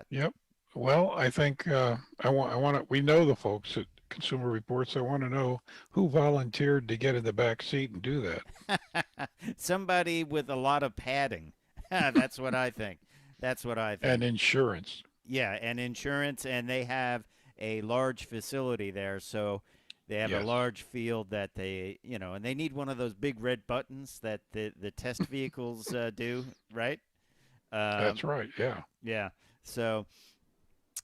Yep. Well, I think I want to. We know the folks at Consumer Reports. I want to know who volunteered to get in the back seat and do that. Somebody with a lot of padding. That's what I think. That's what I And think. insurance. Yeah, and insurance, and they have a large facility there, so they have a Yes, large field that and they need one of those big red buttons that the test vehicles do, right? that's Um, right. Yeah. yeah. So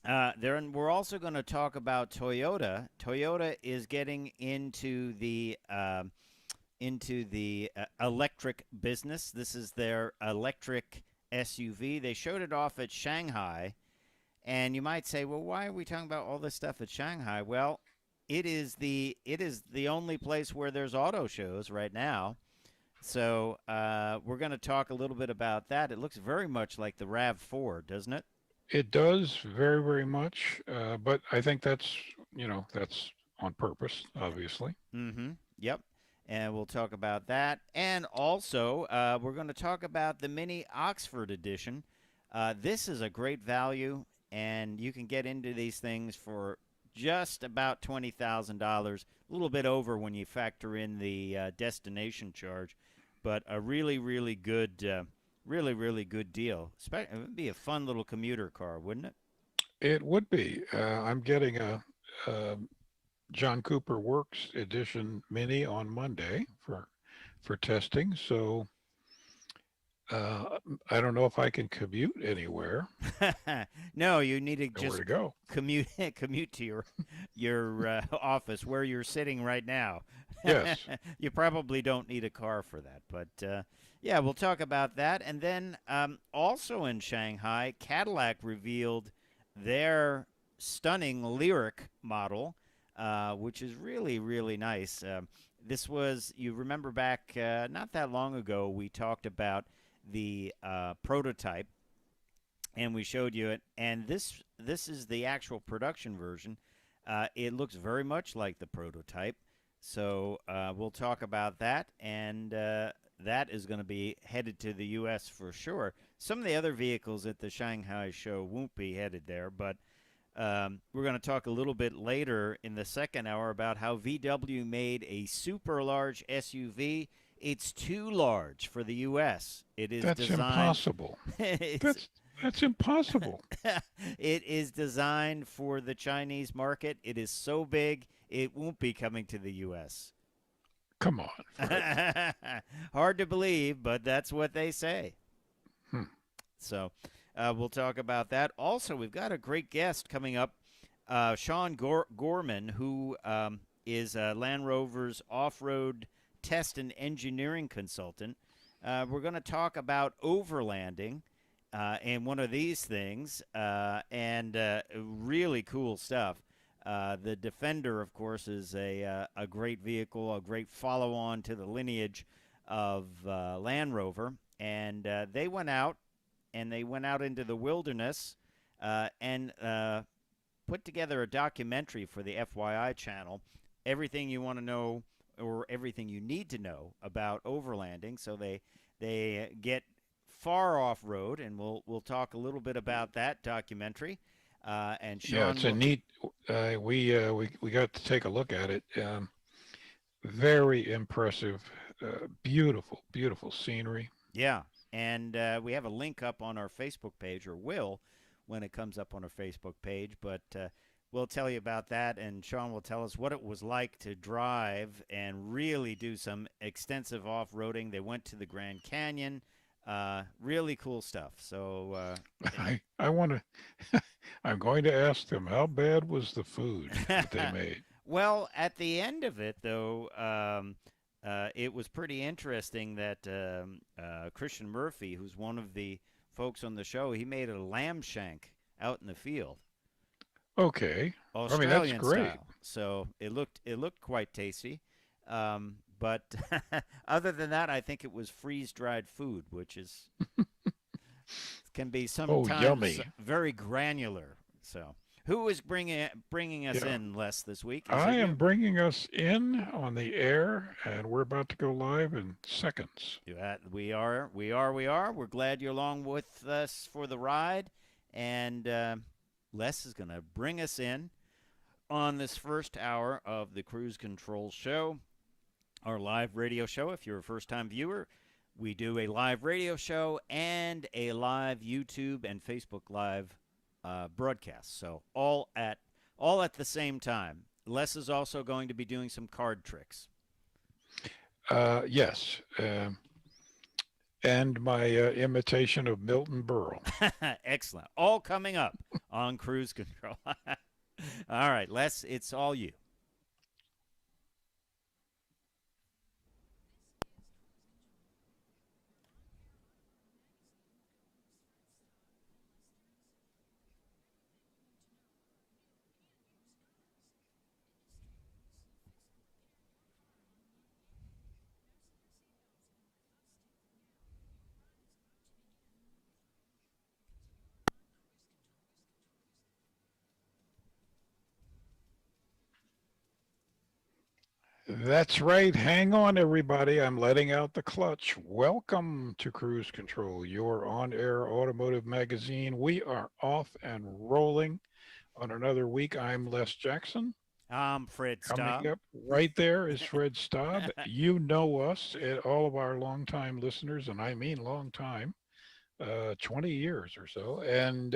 we're also going to talk about Toyota. Toyota is getting into the electric business. This is their electric SUV. They showed it off at Shanghai, and you might say, well, why are we talking about all this stuff at Shanghai? Well, it is the only place where there's auto shows right now. So we're going to talk a little bit about that. It looks very much like the Rav4, doesn't it? It does very, very much. But I think that's on purpose, obviously. Mm-hmm. Yep. And we'll talk about that. And also, we're going to talk about the Mini Oxford edition. This is a great value, and you can get into these things for just about $20,000, a little bit over when you factor in the destination charge, but a really, really good deal. It would be a fun little commuter car, wouldn't it? It would be. I'm getting a John Cooper Works Edition Mini on Monday for testing. So I don't know if I can commute anywhere. No, you need to Nowhere just to go. commute commute to your office where you're sitting right now. Yes. You probably don't need a car for that, but yeah, we'll talk about that. And then also in Shanghai, Cadillac revealed their stunning Lyric model, which is really nice. This was, you remember back not that long ago, we talked about the prototype, and we showed you it. And this is the actual production version. It looks very much like the prototype. So we'll talk about that, and that is going to be headed to the U.S. for sure. Some of the other vehicles at the Shanghai show won't be headed there, but we're going to talk a little bit later in the second hour about how VW made a super large SUV. It's too large for the U.S. It is That's designed. impossible. it's That's impossible. it is designed for the Chinese market. It is so big, it won't be coming to the U.S. Come on, Fred. Hard to believe, but that's what they say. Hmm. So we'll talk about that. Also, we've got a great guest coming up, Sean Gorman, who is Land Rover's off-road test and engineering consultant. We're going to talk about overlanding and one of these things, and really cool stuff. The Defender, of course, is a great vehicle, a great follow-on to the lineage of Land Rover, and they went out into the wilderness and put together a documentary for the FYI channel. Everything you want to know or everything you need to know about overlanding. So they get far off road, and we'll talk a little bit about that documentary. And Yeah, Sean it's a will. neat. We got to take a look at it. Very impressive. Beautiful, beautiful scenery. Yeah, and we have a link up on our Facebook page, or will when it comes up on our Facebook page. But we'll tell you about that, and Sean will tell us what it was like to drive and really do some extensive off roading. They went to the Grand Canyon. Really cool stuff. So, I want to. I'm going to ask them how bad was the food that they made. well, at the end of it, though, it was pretty interesting that Christian Murphy, who's one of the folks on the show, he made a lamb shank out in the field, Okay, I mean that's Australian great. style. So it looked quite tasty. But other than that, I think it was freeze dried food, which is can be Oh, sometimes yummy. very granular. So, who is bringing us Yeah, in, Les, this week? Is I it am you? bringing us in on the air, and we're about to go live in seconds. We are. We're glad you're along with us for the ride, And Les is going to bring us in on this first hour of the Cruise Control Show, our live radio show. If you're a first time viewer, we do a live radio show and a live YouTube and Facebook live broadcast. So all at the same time. Les is also going to be doing some card tricks. Yes. And my imitation of Milton Berle. Excellent. All coming up on Cruise Control. All right, Les, it's all you. That's right. Hang on, everybody. I'm letting out the clutch. Welcome to Cruise Control, your on air automotive magazine. We are off and rolling on another week. I'm Les Jackson. I'm Fred Coming Staub. up right there is Fred Staub. You know us, all of our longtime listeners, and I mean long time, 20 years or so. And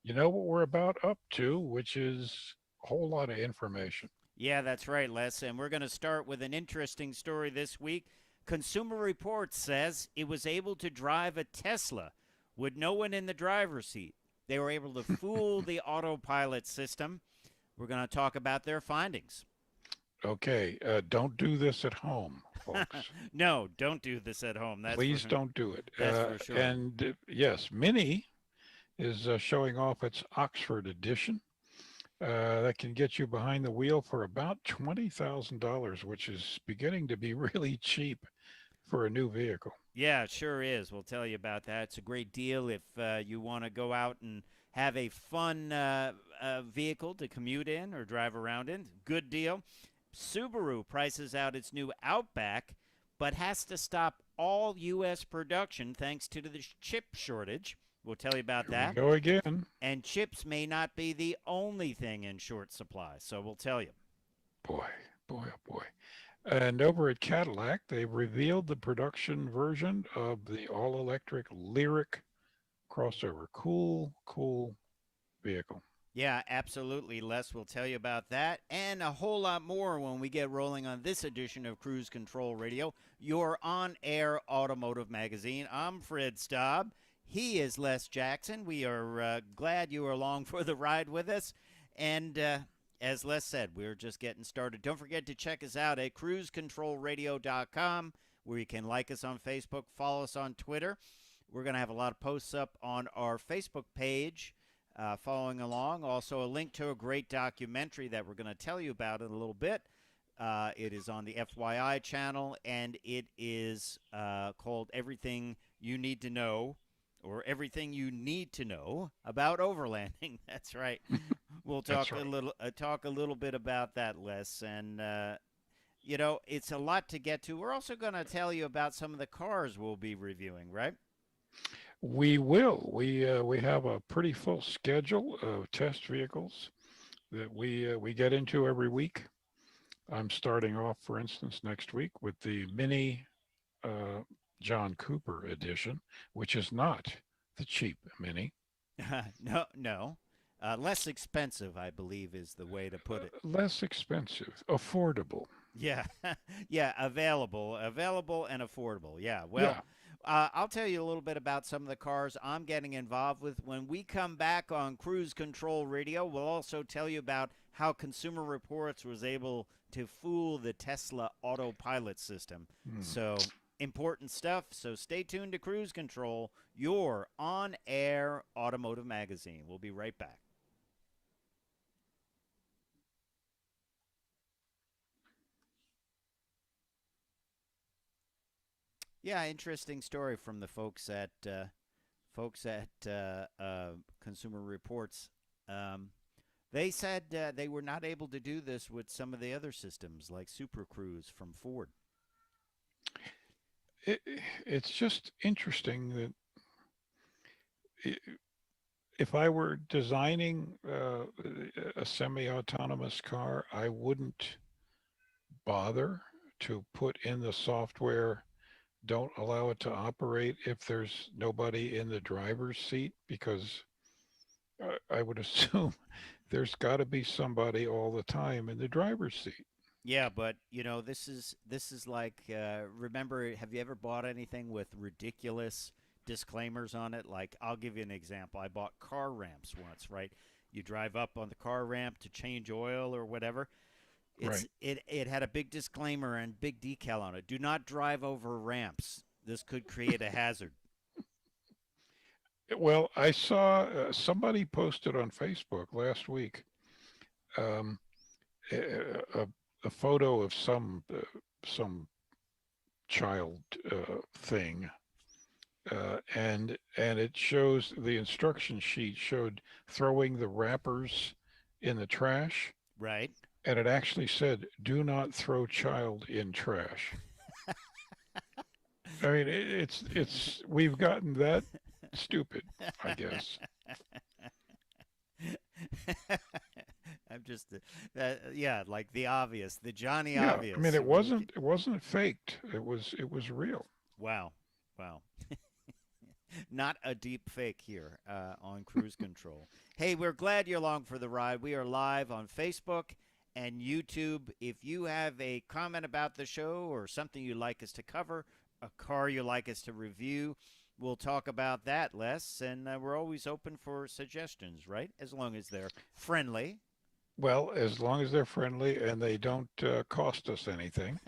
you know what we're about up to, which is a whole lot of information. Yeah, that's right, Les. And we're going to start with an interesting story this week. Consumer Reports says it was able to drive a Tesla with no one in the driver's seat. They were able to fool the Autopilot system. We're going to talk about their findings. Okay, don't do this at home, folks. No, don't do this at home. Please don't do it. That's for sure. And yes, Mini is showing off its Oxford edition. That can get you behind the wheel for about $20,000, which is beginning to be really cheap for a new vehicle. Yeah, it sure is. We'll tell you about that. It's a great deal if you want to go out and have a fun vehicle to commute in or drive around in. Good deal. Subaru prices out its new Outback, but has to stop all U.S. production thanks to the chip shortage. We'll tell you about Here that. we go again. And chips may not be the only thing in short supply, so we'll tell you. Boy, boy, oh boy. And over at Cadillac, they've revealed the production version of the all-electric Lyric crossover. Cool, cool vehicle. Yeah, absolutely, Les. We'll tell you about that and a whole lot more when we get rolling on this edition of Cruise Control Radio, your on-air automotive magazine. I'm Fred Staub. He is Les Jackson. We are glad you are along for the ride with us. And as Les said, we're just getting started. Don't forget to check us out at cruisecontrolradio.com, where you can like us on Facebook, follow us on Twitter. We're going to have a lot of posts up on our Facebook page following along. Also, a link to a great documentary that we're going to tell you about in a little bit. It is on the FYI channel, and it is called Everything You Need to Know, or Everything You Need to Know About Overlanding. That's right. We'll talk right. a little bit about that, Les, and you know, it's a lot to get to. We're also going to tell you about some of the cars we'll be reviewing, right? We will. We have a pretty full schedule of test vehicles that we get into every week. I'm starting off, for instance, next week with the Mini John Cooper edition, which is not the cheap Mini. No. Less expensive, I believe, is the way to put it. Less expensive, affordable. Yeah, yeah, available and affordable. Yeah, well, Yeah. I'll tell you a little bit about some of the cars I'm getting involved with. When we come back on Cruise Control Radio, we'll also tell you about how Consumer Reports was able to fool the Tesla Autopilot system. So important stuff. So stay tuned to Cruise Control, your on-air automotive magazine. We'll be right back. Yeah, interesting story from the folks at Consumer Reports. They said they were not able to do this with some of the other systems like Super Cruise from Ford. It's just interesting that if I were designing a semi-autonomous car, I wouldn't bother to put in the software, don't allow it to operate if there's nobody in the driver's seat, because I would assume there's got to be somebody all the time in the driver's seat. Yeah, but this is like remember, have you ever bought anything with ridiculous disclaimers on it? Like, I'll give you an example. I bought car ramps once, right? You drive up on the car ramp to change oil or whatever. Right. It had a big disclaimer and big decal on it. Do not drive over ramps. This could create a hazard. Well, I saw somebody posted on Facebook last week um, a, a photo of some child thing, and it shows the instruction sheet showed throwing the wrappers in the trash, Right? and it actually said, "Do not throw child in trash." I mean, it's we've gotten that stupid, I guess. I'm just yeah, like the obvious, the Johnny Yeah, I mean, obvious. We can, it wasn't faked. It was real. wow. Wow. Not a deep fake here on Cruise Control. Hey, we're glad you're along for the ride. We are live on Facebook and YouTube. If you have a comment about the show or something you'd like us to cover, a car you'd like us to review, we'll talk about that, Les. And we're always open for suggestions, right? As long as they're friendly. Well, as long as they're friendly and they don't cost us anything,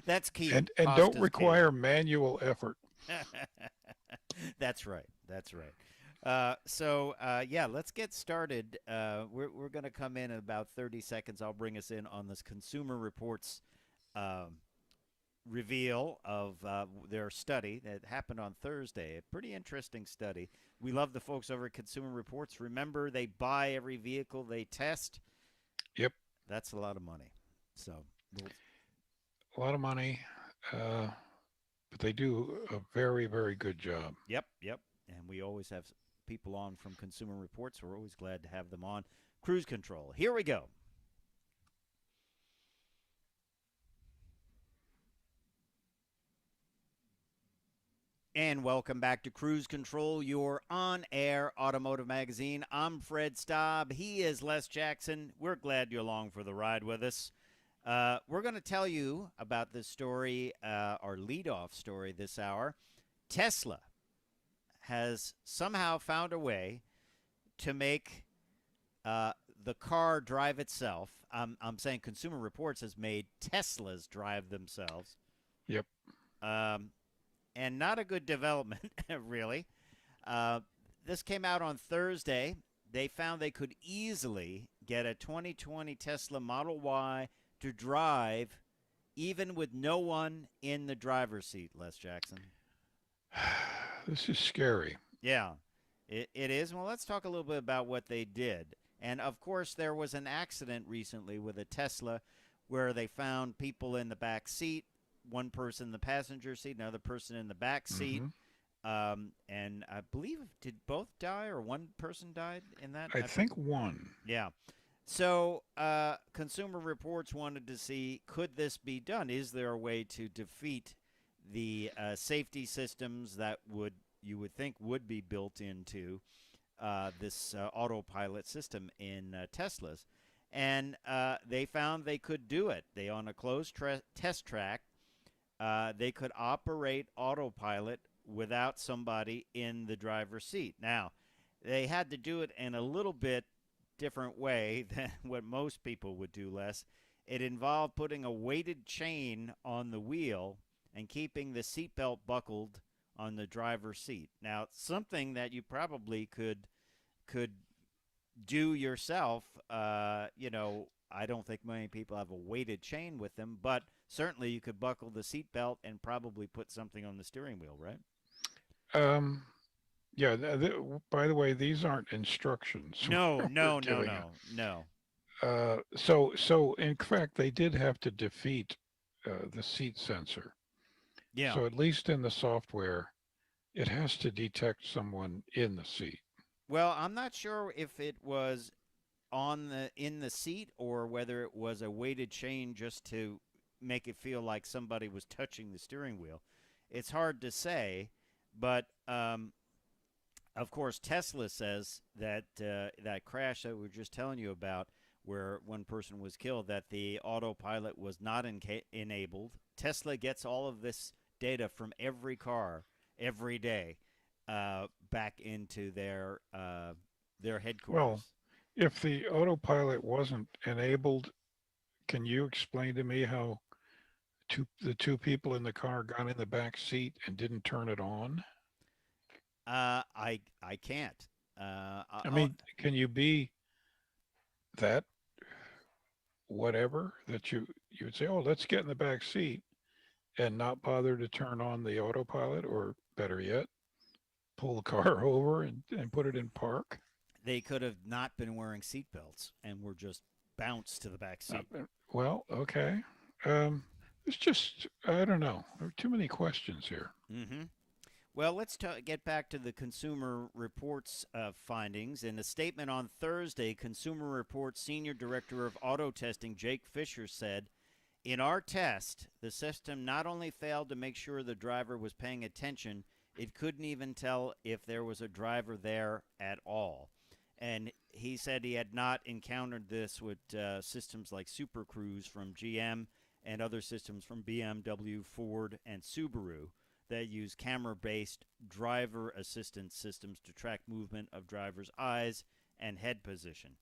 That's key. and Cost don't is king. require manual effort. That's right. That's right. Yeah, let's get started. We're going to come in about 30 seconds. I'll bring us in on this Consumer Reports um, reveal of their study that happened on Thursday. A pretty interesting study. We love the folks over at Consumer Reports. Remember, they buy every vehicle they test. Yep, That's a lot of money. So, we'll, a lot of money, uh, but they do a very, very good job. yep, yep. And we always have people on from Consumer Reports. We're always glad to have them on. Cruise Control. Here we go. And welcome back to Cruise Control, your on air automotive magazine. I'm Fred Staub. He is Les Jackson. We're glad you're along for the ride with us. We're going to tell you about this story, our leadoff story this hour. Tesla has somehow found a way to make the car drive itself. I'm saying Consumer Reports has made Teslas drive themselves. Yep. Um, and not a good development, really. Uh, this came out on Thursday. They found they could easily get a 2020 Tesla Model Y to drive even with no one in the driver's seat, Les Jackson. This is scary. Yeah, it is. Well, let's talk a little bit about what they did. And of course, there was an accident recently with a Tesla where they found people in the back seat, one person in the passenger seat, another person in the back seat. Hmm. And I believe, did both die or one person died in that? I think one. Yeah. So, Consumer Reports wanted to see, could this be done? Is there a way to defeat the safety systems that you would think would be built into this autopilot system in Teslas? And they found they could do it. They, on a closed test track, they could operate autopilot without somebody in the driver's seat. Now, they had to do it in a little bit different way than what most people would do, Les. It involved putting a weighted chain on the wheel and keeping the seatbelt buckled on the driver's seat. Now, something that you probably could do yourself. I don't think many people have a weighted chain with them, but certainly you could buckle the seatbelt and probably put something on the steering wheel, right? Um, yeah. By the way, these aren't instructions No, we're no, no, giving you. no, no. So in fact, they did have to defeat the seat sensor. Yeah, So at least in the software, It has to detect someone in the seat. Well, I'm not sure if it was on the in the seat or whether it was a weighted chain just to make it feel like somebody was touching the steering wheel. It's hard to say, but of course, Tesla says that that crash that we were just telling you about, where one person was killed, that the autopilot was not enabled. Tesla gets all of this data from every car every day back into their Well, headquarters. if the autopilot wasn't enabled, can you explain to me how the two people in the car got in the back seat and didn't turn it on? I can't. I mean, can you be that whatever that you would say, oh, let's get in the back seat and not bother to turn on the autopilot, or better yet, pull the car over and put it in park? They could have not been wearing seatbelts and were just bounced to the back seat. Well, okay. Um, it's just, I don't know. There are too many questions here. Mm-hmm. Well, let's get back to the Consumer Reports findings. In a statement on Thursday, Consumer Reports Senior Director of Auto Testing Jake Fisher said, "In our test, the system not only failed to make sure the driver was paying attention, it couldn't even tell if there was a driver there at all." And he said he had not encountered this with systems like Super Cruise from GM and other systems from BMW, Ford, and Subaru that use camera based driver assistance systems to track movement of drivers' eyes and head position,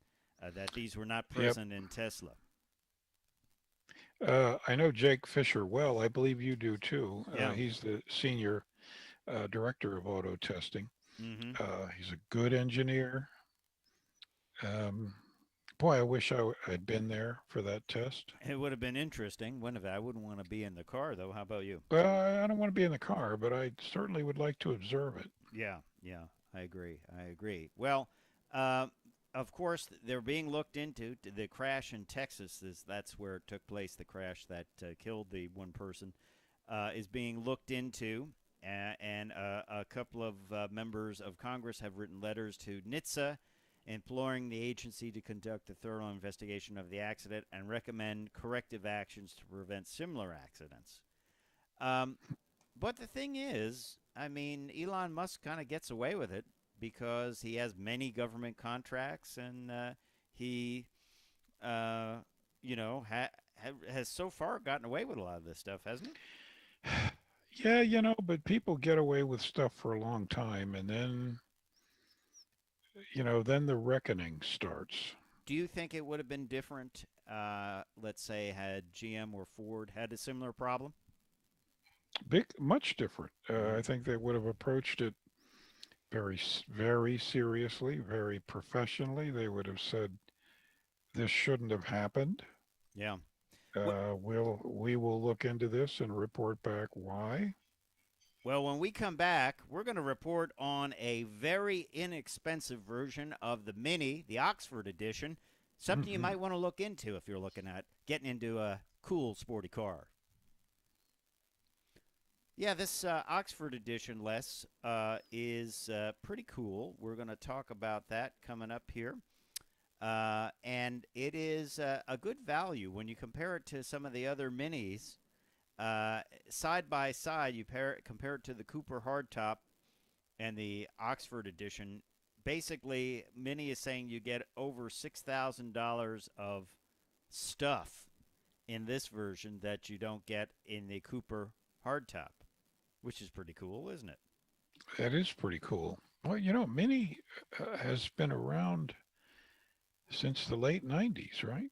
that these were not Yep. present in Tesla. I know Jake Fisher well. I believe you do too. Yeah. He's the senior director of auto testing. Mm-hmm. He's a good engineer. Um, Boy, I wish I'd been there for that test. It would have been interesting, wouldn't it? I wouldn't want to be in the car, though. How about you? Well, I don't want to be in the car, but I certainly would like to observe it. Yeah, yeah, I agree. I agree. Well, uh, of course, they're being looked into. The crash in Texas that's where it took place. The crash that killed the one person is being looked into, and a couple of members of Congress have written letters to NHTSA imploring the agency to conduct a thorough investigation of the accident and recommend corrective actions to prevent similar accidents. Um, but the thing is, I mean, Elon Musk kind of gets away with it because he has many government contracts and he, uh, has so far gotten away with a lot of this stuff, hasn't he? Yeah, but people get away with stuff for a long time, and then, then the reckoning starts. Do you think it would have been different, let's say, had GM or Ford had a similar problem? Much different. Mm-hmm. I think they would have approached it very seriously, very professionally. They would have said, this shouldn't have happened. Yeah. We will look into this and report back why. Well, when we come back, we're going to report on a very inexpensive version of the Mini, the Oxford edition, something you Hmm. might want to look into if you're looking at getting into a cool, sporty car. Yeah, this Oxford edition, Les, is pretty cool. We're going to talk about that coming up here. And it is a good value when you compare it to some of the other minis. Side by side, compare it to the Cooper hardtop and the Oxford edition. Basically, Mini is saying you get over $6,000 of stuff in this version that you don't get in the Cooper hardtop, which is pretty cool, isn't it? That is pretty cool. Well, Mini has been around since the late 90s, right?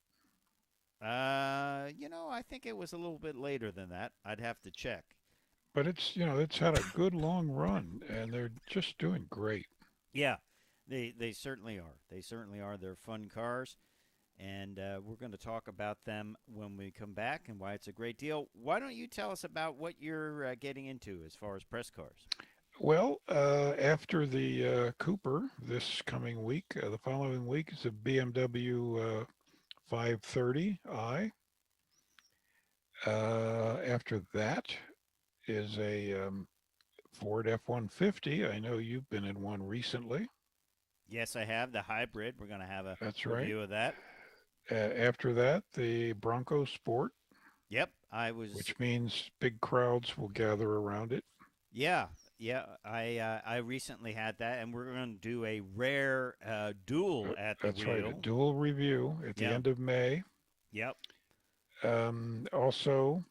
I think it was a little bit later than that. I'd have to check. But it's had a good long run, and they're just doing great. Yeah, they certainly are. They certainly are. They're fun cars, and we're going to talk about them when we come back and why it's a great deal. Why don't you tell us about what you're getting into as far as press cars? Well, after the Cooper this coming week, the following week is a BMW 530i. After that is a Ford F-150. I know you've been in one recently. Yes, I have the hybrid. We're going to have a That's right. review of that. After that, the Bronco Sport, Yep, I was. which means big crowds will gather around it. Yeah, yeah. I recently had that, and we're going to do a rare duel at the That's right, a wheel. dual review at the Yeah. end of May. Yep. Also,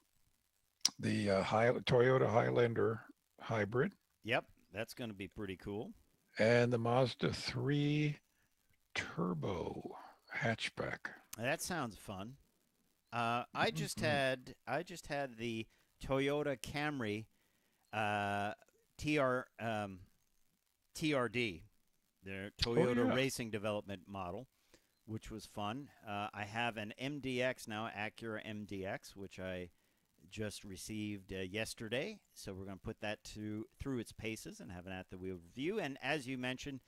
the Toyota Highlander hybrid Yep. That's going to be pretty cool. and the Mazda 3 Turbo hatchback. That sounds fun. Mhm. I just had the Toyota Camry uh, TR TRD, their Oh, Toyota yeah. Racing Development model, which was fun. I have an MDX now, Acura MDX, which I just received yesterday. So we're going to put that through its paces and have an at the wheel review. And as you mentioned,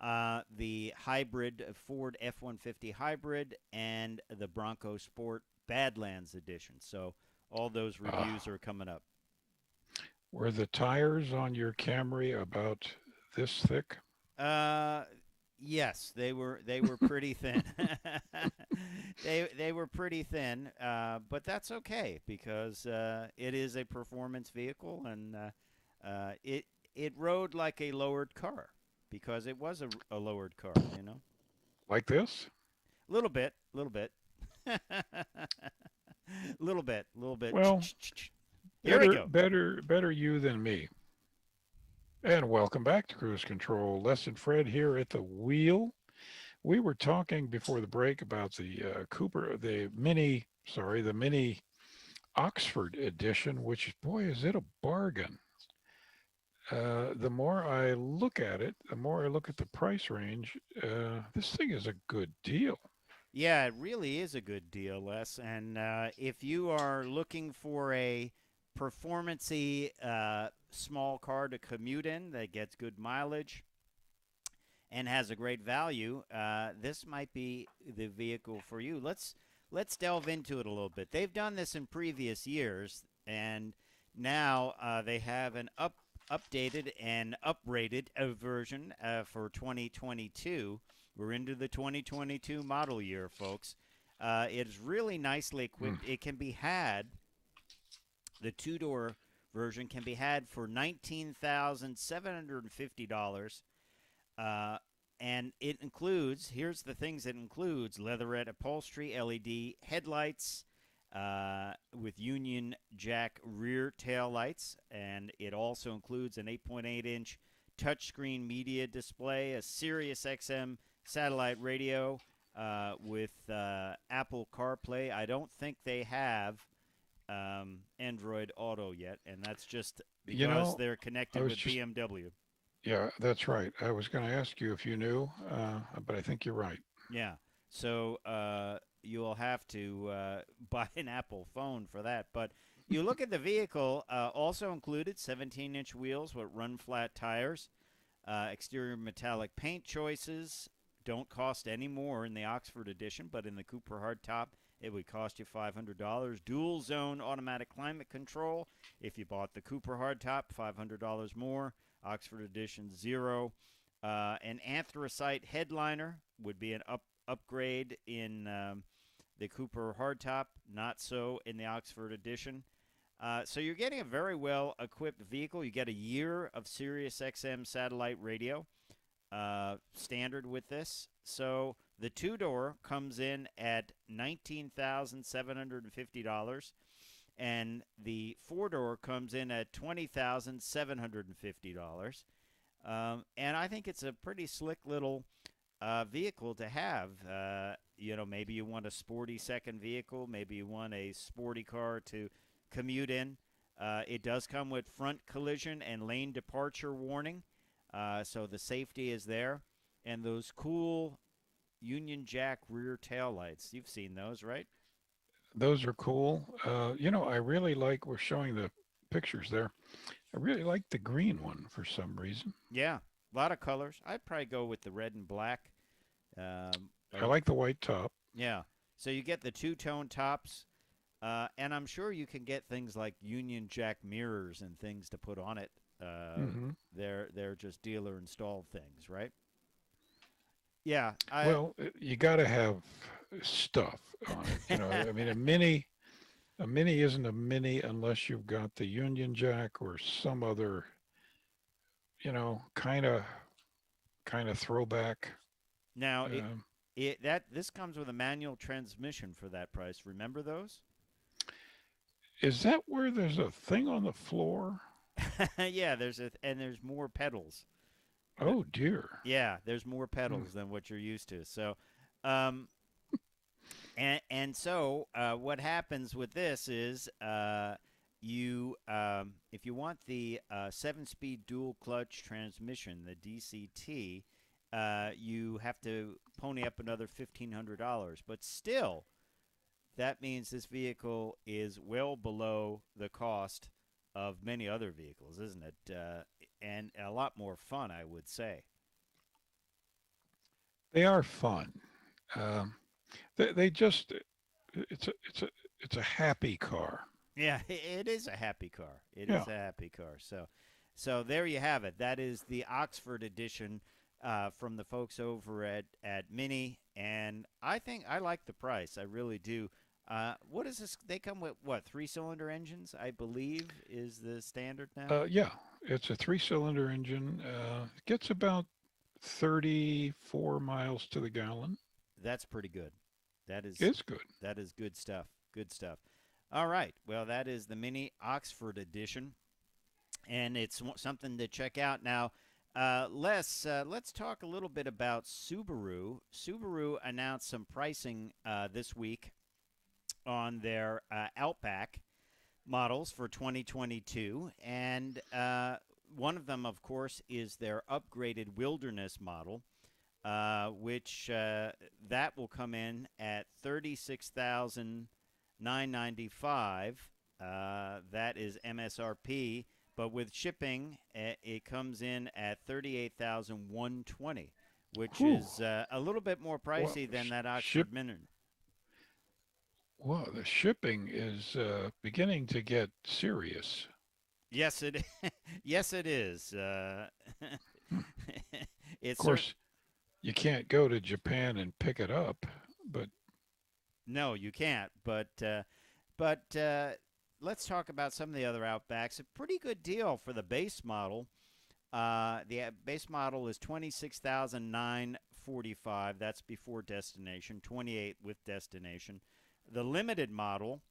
the hybrid Ford F-150 hybrid and the Bronco Sport Badlands edition. So all those Ah, reviews are coming up. were the tires on your Camry about this thick? Uh, yes, they were pretty thin. They were pretty thin, but that's okay because it is a performance vehicle, and it rode like a lowered car because it was a lowered car. You know, Like this? a little bit, little bit, little bit, little bit. Well, Here we better, go. better, better you than me. And welcome back to Cruise Control. Les and Fred here at the wheel. We were talking before the break about the the mini Oxford edition, which, boy, is it a bargain. The more I look at it, the more I look at the price range, this thing is a good deal. Yeah, it really is a good deal, Les. And if you are looking for a performancy small car to commute in that gets good mileage and has a great value, this might be the vehicle for you. Let's delve into it a little bit. They've done this in previous years, and now they have an updated and uprated version for 2022. We're into the 2022 model year, folks. It is really nicely Hmm. equipped. It can be had. The two-door version can be had for $19,750. Uh, and it includes, here's the things it includes: leatherette upholstery, LED headlights with Union Jack rear tail lights. And it also includes an 8.8-inch touchscreen media display, a Sirius XM satellite radio with Apple CarPlay. I don't think they have Android Auto yet, and that's just You because know, they're I connected was with just, BMW. yeah, that's right. I was going to ask you if you knew, but I think you're right. Yeah. So you'll have to buy an Apple phone for that. But you look at the vehicle, also included 17-inch wheels with run flat tires, exterior metallic paint choices. Don't cost any more in the Oxford edition, but in the Cooper hardtop, it would cost you $500. Dual zone automatic climate control. If you bought the Cooper hardtop, $500 more. Oxford edition, zero. An anthracite headliner would be an upgrade in the Cooper hardtop, not so in the Oxford edition. So you're getting a very well equipped vehicle. You get a year of Sirius XM satellite radio standard with this. So the two door comes in at $19,750, and the four door comes in at $20,750. And I think it's a pretty slick little vehicle to have. Maybe you want a sporty second vehicle. Maybe you want a sporty car to commute in. It does come with front collision and lane departure warning, so the safety is there. And those cool Union Jack rear tail lights. You've seen those, right? Those are cool. I really like, we're showing the pictures there. I really like the green one for some reason. Yeah, a lot of colors. I'd probably go with the red and black. Um, I or like the white top. Yeah. So you get the two-tone tops, and I'm sure you can get things like Union Jack mirrors and things to put on it. Hmm. They're just dealer installed things, right? Yeah, I Well, you got to have stuff on it. I mean, a mini isn't a mini unless you've got the Union Jack or some other, kind of throwback. now Um, this comes with a manual transmission for that price. Remember those? is that where there's a thing on the floor? Yeah, there's more pedals. The, Oh dear. yeah, there's more Hmm. pedals than what you're used to. So, um, and so what happens with this is you if you want the 7-speed dual clutch transmission, the DCT, you have to pony up another $1,500. But still, that means this vehicle is well below the cost of many other vehicles, isn't it? And a lot more fun, I would say. They are fun. Um, they just it's a happy car. Yeah, it is a happy car. It Yeah. is a happy car. So there you have it. That is the Oxford edition from the folks over at Mini, and I think I like the price. I really do. What is this? They come with what, 3-cylinder engines? I believe is the standard now. Yeah. It's a three-cylinder engine. It gets about 34 miles to the gallon. That's pretty good. That is It's good. that is good stuff. Good stuff. All right. Well, that is the Mini Oxford edition, and it's something to check out. Now, let's talk a little bit about Subaru. Subaru announced some pricing this week on their Outback models for 2022, and one of them, of course, is their upgraded Wilderness model, which that will come in at 36,995. That is MSRP, but with shipping, it comes in at 38,120, which Whew. is a little bit more Well, pricey than that ship. Oxford Minute. Well, the shipping is beginning to get serious. Yes, it yes it is. Hmm. Of It's certain. course, you can't go to Japan and pick it up, but No, you can't. But let's talk about some of the other Outbacks. A pretty good deal for the base model. The base model is 26,945. That's before destination. 28 with destination. The limited model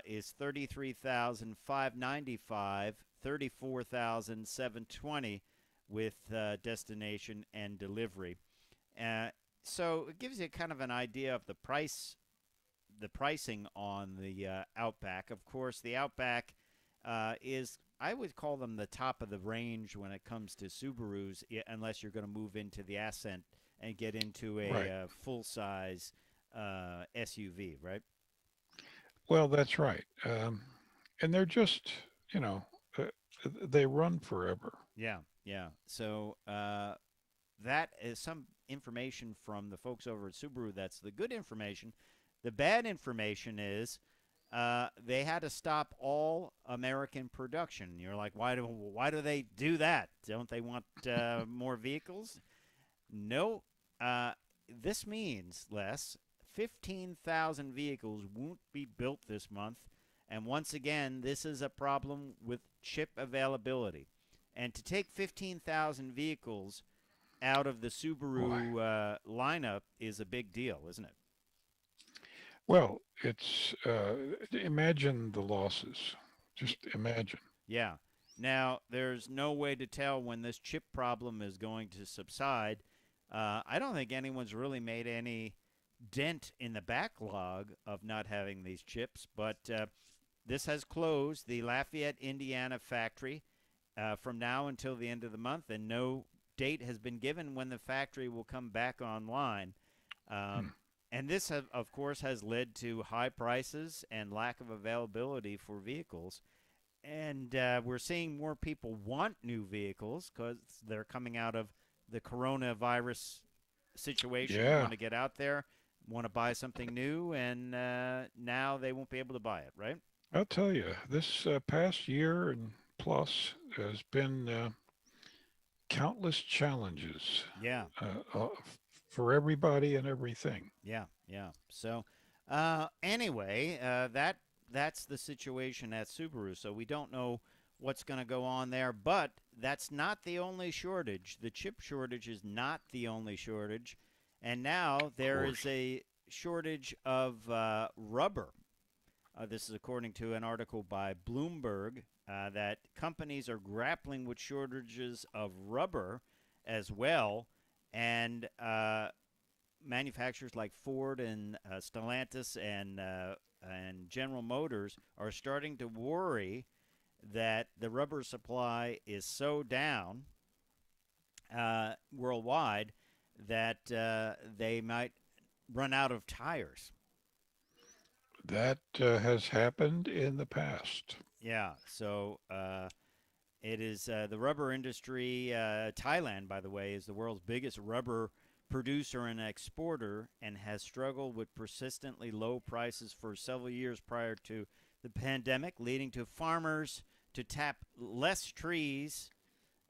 is 33,595. 34,720 with destination and delivery. Uh, so it gives you kind of an idea of the pricing on the Outback. Of course, the Outback is, I would call them the top of the range when it comes to Subarus, unless you're going to move into the Ascent and get into a right. full size SUV, right? Well, that's right. And they're just, you know, uh, they run forever. Yeah, yeah. So that is some information from the folks over at Subaru. That's the good information. The bad information is they had to stop all American production. You're like, why do they do that? Don't they want more vehicles? No. Uh, this means, Les, 15,000 vehicles won't be built this month. And once again, this is a problem with chip availability. And to take 15,000 vehicles out of the Boy. Subaru lineup is a big deal, isn't it? Well, it's imagine the losses. Just imagine. Yeah. Now, there's no way to tell when this chip problem is going to subside. I don't think anyone's really made any dent in the backlog of not having these chips, but this has closed the Lafayette, Indiana factory from now until the end of the month, and no date has been given when the factory will come back online. Hmm. And this, of course, has led to high prices and lack of availability for vehicles. And we're seeing more people want new vehicles because they're coming out of the coronavirus situation, Yeah, want to get out there, want to buy something new, and now they won't be able to buy it, right? I'll tell you, this past year and Plus has been countless challenges Yeah. for everybody and everything. Yeah, yeah. So, anyway, that's the situation at Subaru. So we don't know what's going to go on there, but that's not the only shortage. The chip shortage is not the only shortage, and now Of there is course. a shortage of rubber. This is according to an article by Bloomberg that companies are grappling with shortages of rubber as well, and manufacturers like Ford and Stellantis and General Motors are starting to worry that the rubber supply is so down worldwide that they might run out of tires. That has happened in the past. Yeah, so it is the rubber industry. Thailand, by the way, is the world's biggest rubber producer and exporter and has struggled with persistently low prices for several years prior to the pandemic, leading to farmers to tap less trees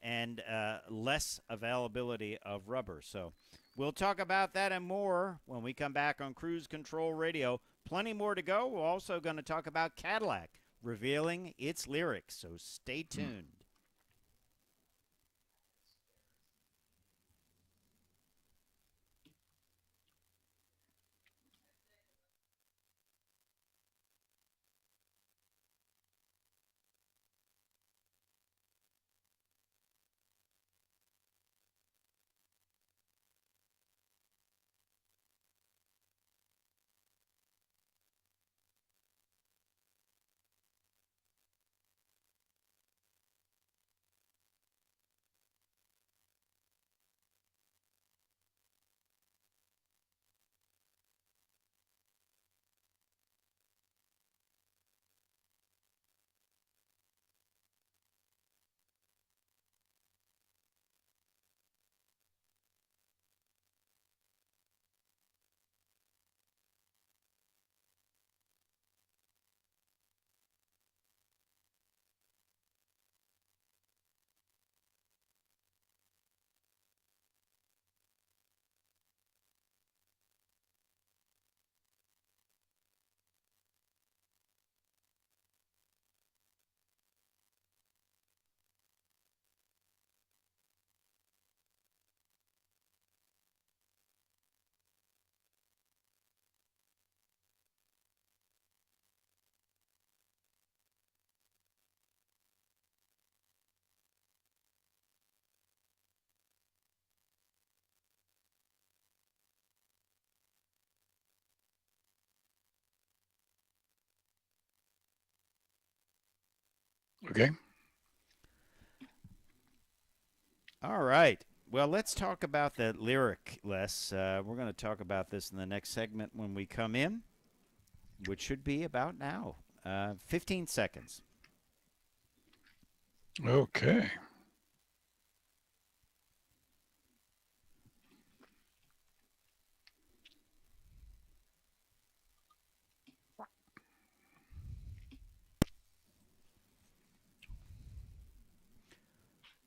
and less availability of rubber. So we'll talk about that and more when we come back on Cruise Control Radio. Plenty more to go. We're also going to talk about Cadillac revealing its lyrics, so stay Hmm. tuned. Okay. All right. Well, let's talk about that lyric, Les. We're going to talk about this in the next segment when we come in, which should be about now. 15 seconds. Okay.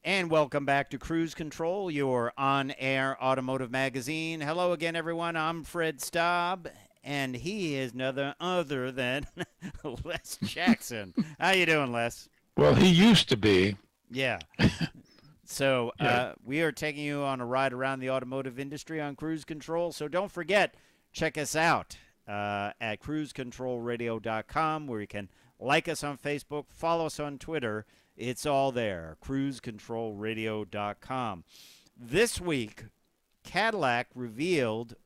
And welcome back to Cruise Control, your on air automotive magazine. Hello again, everyone. I'm Fred Staub, and he is none other than Les Jackson. How you doing, Les? Well, he used to be. Yeah. So Yeah. we are taking you on a ride around the automotive industry on Cruise Control. So don't forget, check us out at cruisecontrolradio.com, where you can like us on Facebook, follow us on Twitter. It's all there, cruisecontrolradio.com. This week, Cadillac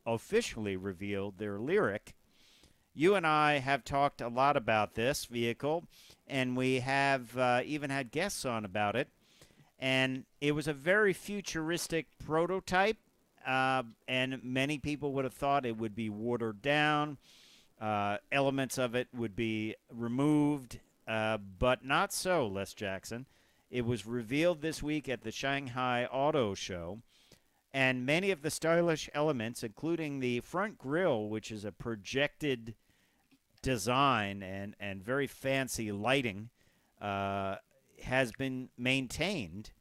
officially revealed their lyric. You and I have talked a lot about this vehicle, and we have even had guests on about it. And it was a very futuristic prototype, and many people would have thought it would be watered down. Elements of it would be removed, but not so, Les Jackson. It was revealed this week at the Shanghai Auto Show, and many of the stylish elements, including the front grille, which is a projected design and very fancy lighting, has been maintained.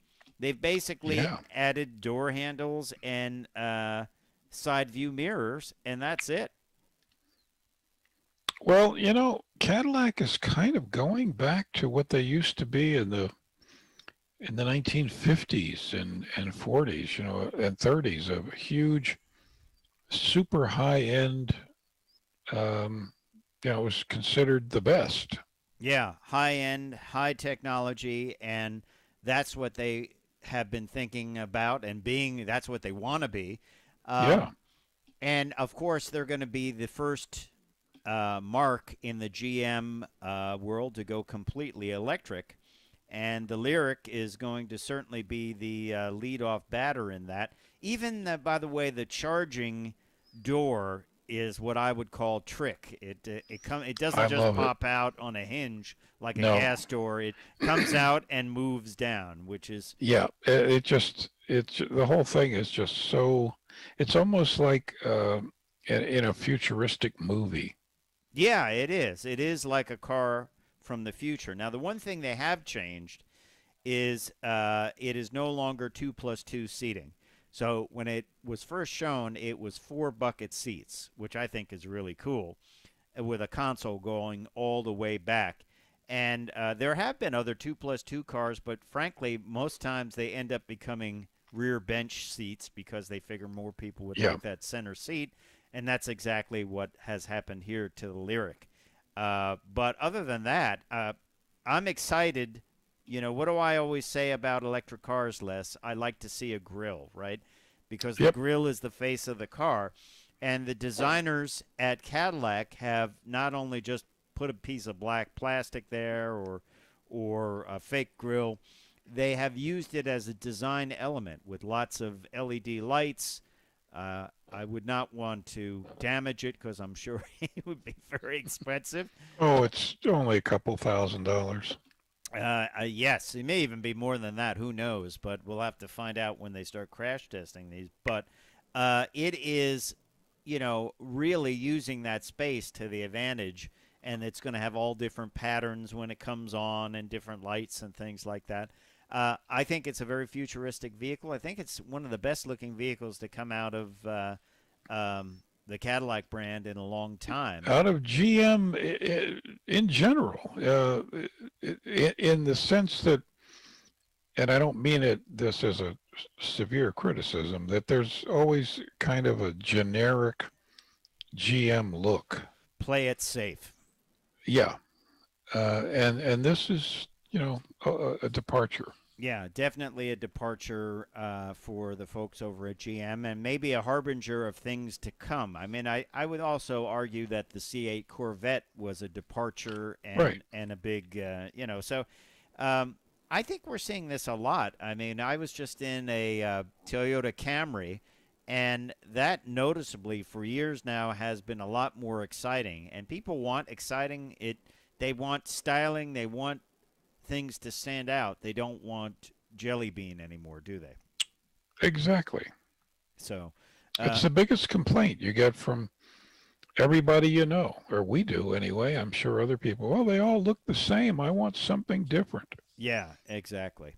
They've basically Yeah. added door handles and side view mirrors, and that's it. Well, Cadillac is kind of going back to what they used to be in the 1950s and 40s, and 30s, a huge, super high end. Um, it was considered the best. Yeah, high end, high technology, and that's what they have been thinking about and being. That's what they want to be. Yeah. Um, and of course, they're going to be the first mark in the GM world to go completely electric. And the Lyric is going to certainly be the lead-off batter in that. Even, by the way, the charging door is what I would call trick. It doesn't I just love it. pop out on a hinge like a No. gas door. It comes out and moves down, which is Yeah. It's the whole thing is just so. It's almost like in a futuristic movie. yeah, it is. It is like a car from the future. Now, the one thing they have changed is it is no longer 2+2 seating. So when it was first shown, it was 4 bucket seats, which I think is really cool, with a console going all the way back. And there have been other 2+2 cars, but frankly, most times they end up becoming rear bench seats because they figure more people would Yeah. like that center seat. And that's exactly what has happened here to the Lyric. But other than that, I'm excited. What do I always say about electric cars, Les? I like to see a grill, right? Because the Yep. grill is the face of the car. And the designers at Cadillac have not only just put a piece of black plastic there or a fake grill, they have used it as a design element with lots of LED lights. I would not want to damage it because I'm sure it would be very expensive. Oh, it's only a couple $1,000s. Yes, it may even be more than that. Who knows? But we'll have to find out when they start crash testing these. But it is, really using that space to the advantage. And it's going to have all different patterns when it comes on and different lights and things like that. I think it's a very futuristic vehicle. I think it's one of the best looking vehicles to come out of the Cadillac brand in a long time. Out of GM in general, in the sense that, and I don't mean this as a severe criticism, that there's always kind of a generic GM look. Play it safe. Yeah, and this is a departure. Yeah, definitely a departure for the folks over at GM and maybe a harbinger of things to come. I mean, I would also argue that the C8 Corvette was a departure Right. and a big, so I think we're seeing this a lot. I mean, I was just in a Toyota Camry, and that noticeably for years now has been a lot more exciting. And people want exciting. They want styling. They want things to stand out. They don't want jelly bean anymore, do they? Exactly. So It's the biggest complaint you get from everybody or we do anyway. I'm sure other people, well, they all look the same. I want something different. yeah, exactly.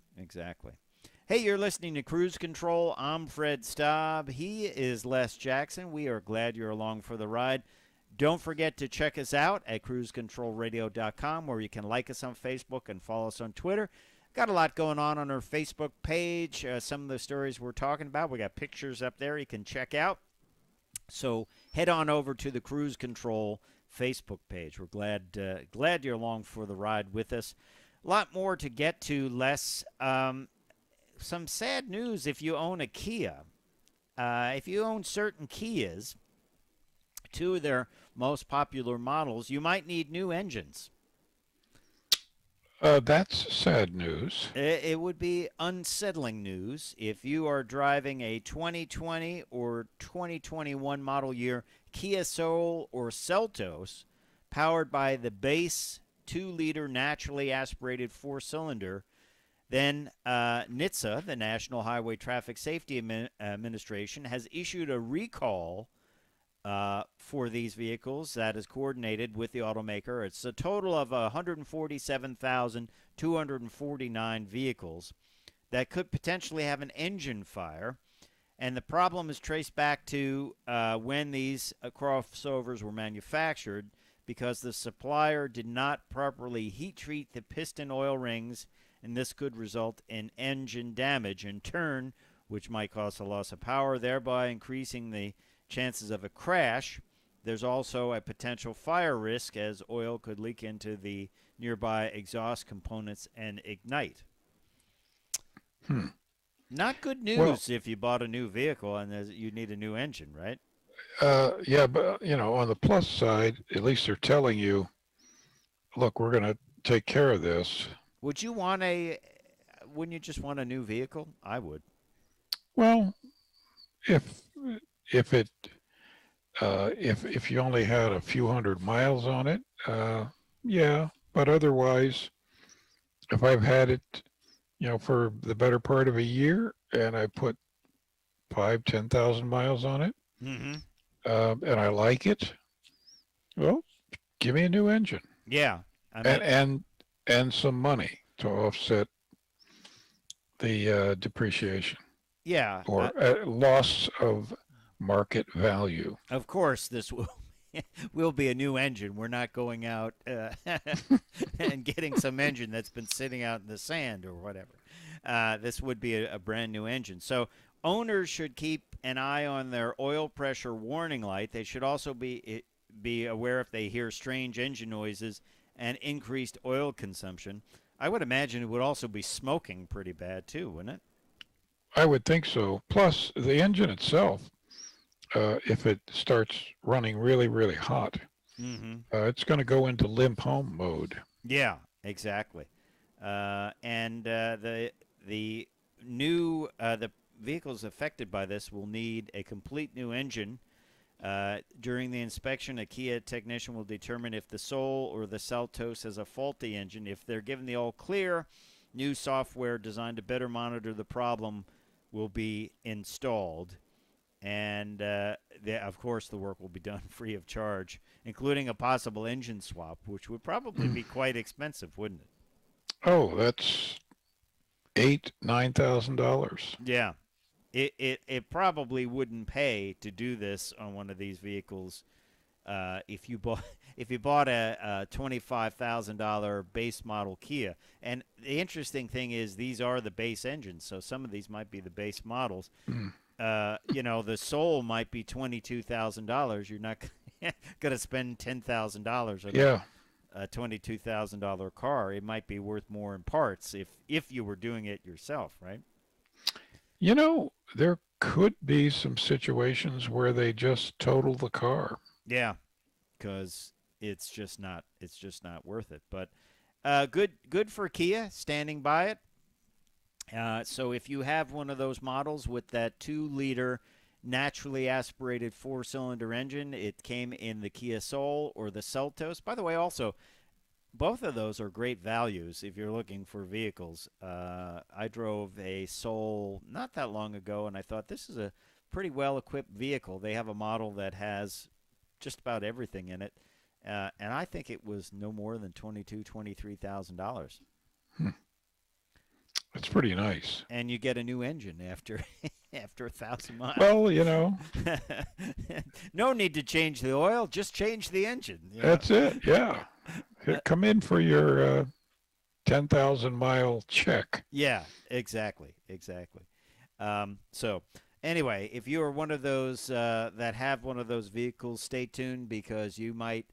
Hey, you're listening to Cruise Control. I'm Fred Staub. He is Les Jackson. We are glad you're along for the ride. Don't forget to check us out at cruisecontrolradio.com, where you can like us on Facebook and follow us on Twitter. Got a lot going on our Facebook page. Some of the stories we're talking about, we got pictures up there you can check out. So head on over to the Cruise Control Facebook page. We're glad you're along for the ride with us. A lot more to get to, Les. Some sad news if you own a Kia. If you own certain Kias, two of their most popular models, you might need new engines. That's sad news. It would be unsettling news if you are driving a 2020 or 2021 model year Kia Soul or Seltos powered by the base 2-liter naturally aspirated 4-cylinder. Then NHTSA, the National Highway Traffic Safety Administration, has issued a recall for these vehicles that is coordinated with the automaker. It's a total of 147,249 vehicles that could potentially have an engine fire. And the problem is traced back to when these crossovers were manufactured because the supplier did not properly heat treat the piston oil rings, and this could result in engine damage in turn, which might cause a loss of power, thereby increasing the chances of a crash. There's also a potential fire risk as oil could leak into the nearby exhaust components and ignite. Hmm. Not good Well, news if you bought a new vehicle and you need a new engine, right? yeah, but on the plus side, at least they're telling you, look, we're going to take care of this. Would you want a? Wouldn't you just want a new vehicle? I would. Well, if if it if you only had a few hundred miles on it, yeah. But otherwise, if I've had it, for the better part of a year, and I put 5, 10,000 miles on it, Mm-hmm. and I like it, well, give me a new engine Yeah, I and mean, some money to offset the depreciation yeah. or loss of market value. Of course, this will will be a new engine. We're not going out and getting some engine that's been sitting out in the sand or whatever. This would be a brand new engine. So owners should keep an eye on their oil pressure warning light. They should also be aware if they hear strange engine noises and increased oil consumption. I would imagine it would also be smoking pretty bad too, wouldn't it? I would think so. Plus, the engine itself, if it starts running really, really hot, Mm-hmm. it's going to go into limp home mode. Yeah, exactly. And the new the vehicles affected by this will need a complete new engine. During the inspection, a Kia technician will determine if the Soul or the Seltos has a faulty engine. If they're given the all clear, new software designed to better monitor the problem will be installed. And of course, the work will be done free of charge, including a possible engine swap, which would probably be quite expensive, wouldn't it? Oh, that's $8,000, $9,000. Yeah, it probably wouldn't pay to do this on one of these vehicles if you bought if you bought a $25,000 base model Kia. And the interesting thing is these are the base engines, so some of these might be the base models. Mm. The Soul might be $22,000. You're not going to spend $10,000 on Yeah. a $22,000 car. It might be worth more in parts if you were doing it yourself, right? There could be some situations where they just total the car. Yeah, because it's just not worth it. But good for Kia standing by it. So if you have one of those models with that 2-liter naturally aspirated 4-cylinder engine, it came in the Kia Soul or the Seltos. By the way, also both of those are great values if you're looking for vehicles. I drove a Soul not that long ago, and I thought this is a pretty well-equipped vehicle. They have a model that has just about everything in it, and I think it was no more than $23,000. Hmm. That's pretty nice. And you get a new engine after after 1,000 miles. Well, No need to change the oil, just change the engine. that's it. Yeah. Come in for your 10,000 mile check. Yeah, exactly. So anyway, if you are one of those that have one of those vehicles, stay tuned because you might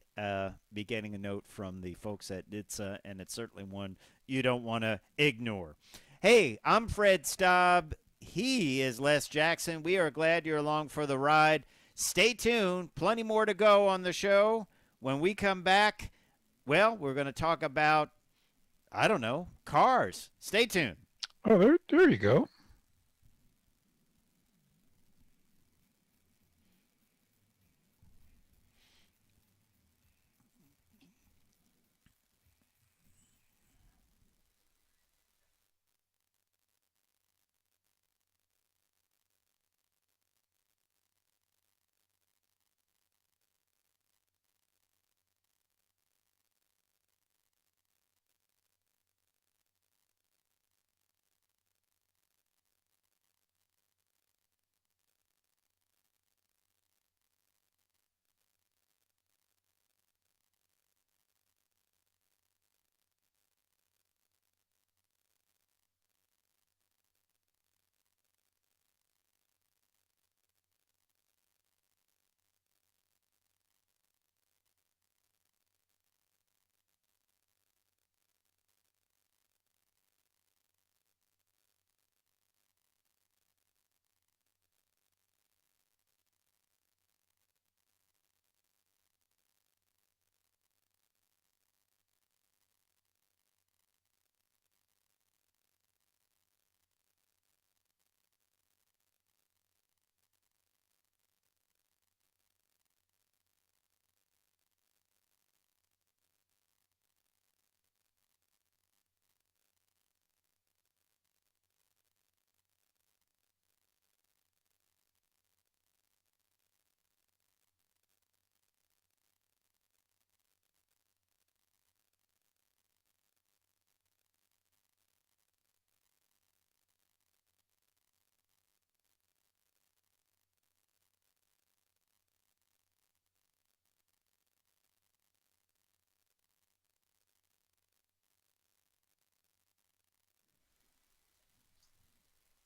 be getting a note from the folks at NHTSA, and it's certainly one you don't want to ignore. Hey, I'm Fred Staub. He is Les Jackson. We are glad you're along for the ride. Stay tuned. Plenty more to go on the show. When we come back, well, we're going to talk about, I don't know, cars. Stay tuned. Oh, there you go.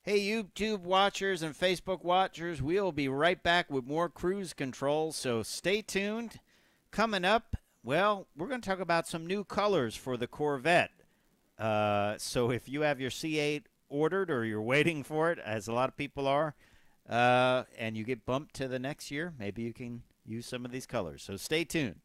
Hey, YouTube watchers and Facebook watchers, we'll be right back with more cruise control, so stay tuned. Coming up, well, we're going to talk about some new colors for the Corvette. So if you have your C8 ordered or you're waiting for it, as a lot of people are, and you get bumped to the next year, maybe you can use some of these colors. So stay tuned.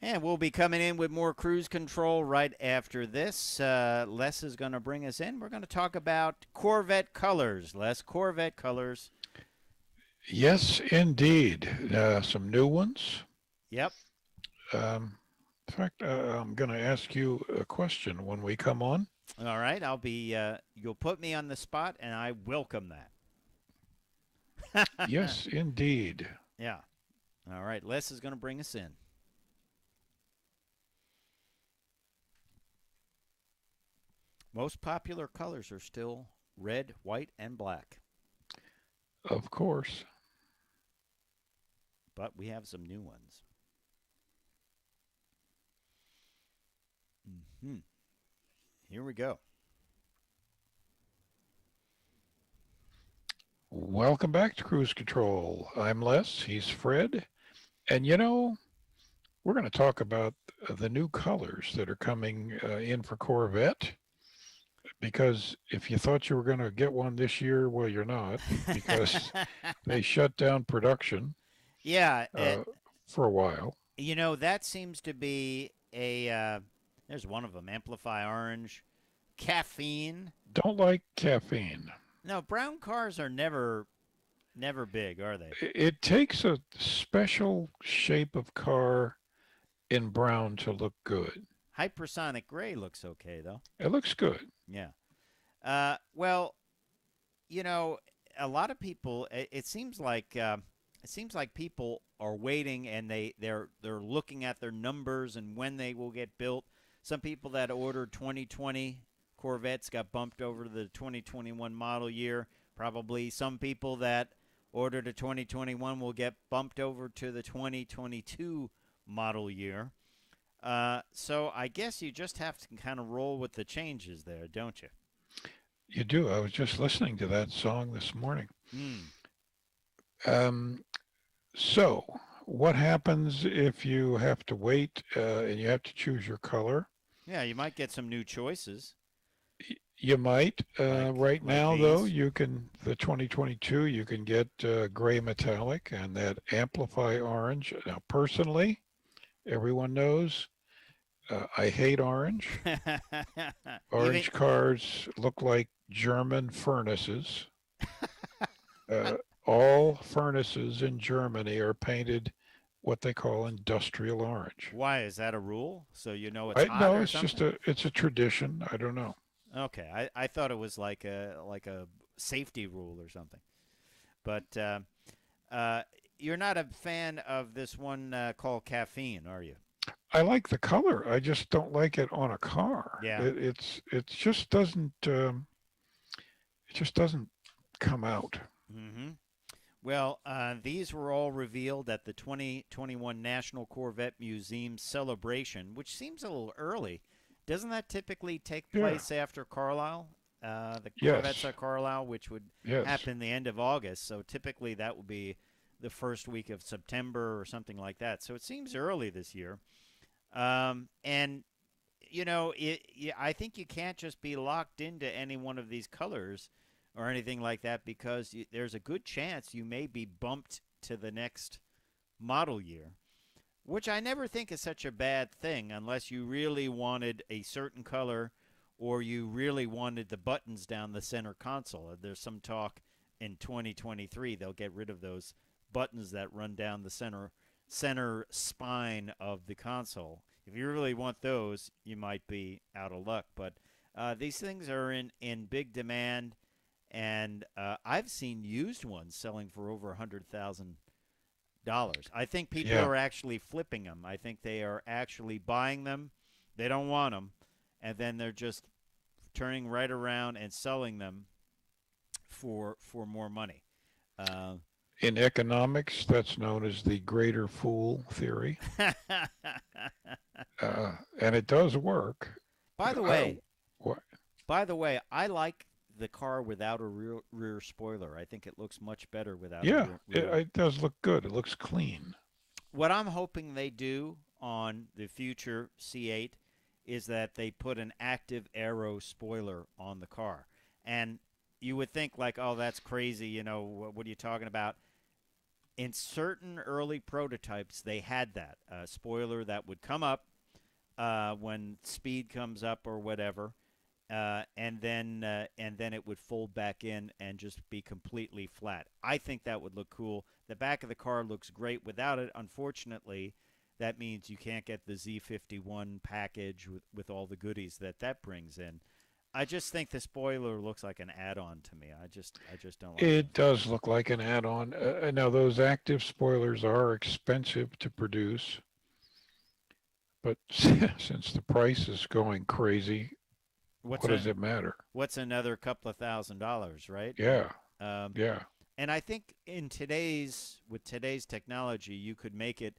And we'll be coming in with more cruise control right after this. Les is going to bring us in. We're going to talk about Corvette colors. Les, Corvette colors. Yes, indeed. Some new ones. Yep. In fact, I'm going to ask you a question when we come on. All right. I'll be, you'll put me on the spot, and I welcome that. Yes, indeed. Yeah. All right. Les is going to bring us in. Most popular colors are still red, white, and black. Of course. But we have some new ones. Here we go. Welcome back to Cruise Control. I'm Les. He's Fred. And you know, we're going to talk about the new colors that are coming in for Corvette. Because if you thought you were going to get one this year, well, you're not, because they shut down production. Yeah. For a while. You know, that seems to be a, there's one of them, Amplify Orange, Caffeine. Don't like caffeine. No, brown cars are never big, are they? It takes a special shape of car in brown to look good. Hypersonic gray looks okay, though. It looks good. Yeah. Well, you know, a lot of people. It seems like people are waiting, and they're looking at their numbers and when they will get built. Some people that ordered 2020 Corvettes got bumped over to the 2021 model year. Probably some people that ordered a 2021 will get bumped over to the 2022 model year. So I guess you just have to kind of roll with the changes there, don't you? You do. I was just listening to that song this morning. So what happens if you have to wait and you have to choose your color? Yeah, you might get some new choices. You might. Right now, though, these. you can, the 2022, you can get gray metallic and that Amplify Orange. Now, personally, everyone knows I hate orange. Orange cars look like German furnaces. All furnaces in Germany are painted what they call industrial orange. Why? Is that a rule? So you know it's hot No, or it's something? it's a tradition. I don't know. Okay, I thought it was like a safety rule or something. But you're not a fan of this one called Caffeine, are you? I like the color. I just don't like it on a car. Yeah. It just doesn't come out. Mm-hmm. Well, these were all revealed at the 2021 National Corvette Museum celebration, which seems a little early. Doesn't that typically take place after Carlisle? The Corvettes at Carlisle, which would happen the end of August. So typically that would be the first week of September or something like that. So it seems early this year. And, you know, I think you can't just be locked into any one of these colors, or anything like that, because there's a good chance you may be bumped to the next model year, which I never think is such a bad thing unless you really wanted a certain color or you really wanted the buttons down the center console. There's some talk in 2023 they'll get rid of those buttons that run down the center spine of the console. If you really want those, you might be out of luck. But these things are in big demand, and I've seen used ones selling for over $100,000. I think people Yeah. are actually flipping them. I think they are actually buying them. They don't want them, and then they're just turning right around and selling them for more money. Uh, In economics, that's known as the greater fool theory, and it does work. by the I, way, what? by the way, I like the car without a rear spoiler. I think it looks much better without a Yeah, rear. it does look good. It looks clean. What I'm hoping they do on the future C8 is that they put an active aero spoiler on the car. And you would think like, oh, that's crazy. What are you talking about? In certain early prototypes, they had that spoiler that would come up when speed comes up or whatever, and then it would fold back in and just be completely flat. I think that would look cool. The back of the car looks great without it. Unfortunately, that means you can't get the Z51 package with all the goodies that brings in. I just think the spoiler looks like an add-on to me. I just don't like it. It does look like an add-on. Now, those active spoilers are expensive to produce, but since the price is going crazy, What's what does a it matter? what's another couple of $1,000s, right? Yeah, Um, yeah. and I think with today's technology, you could make it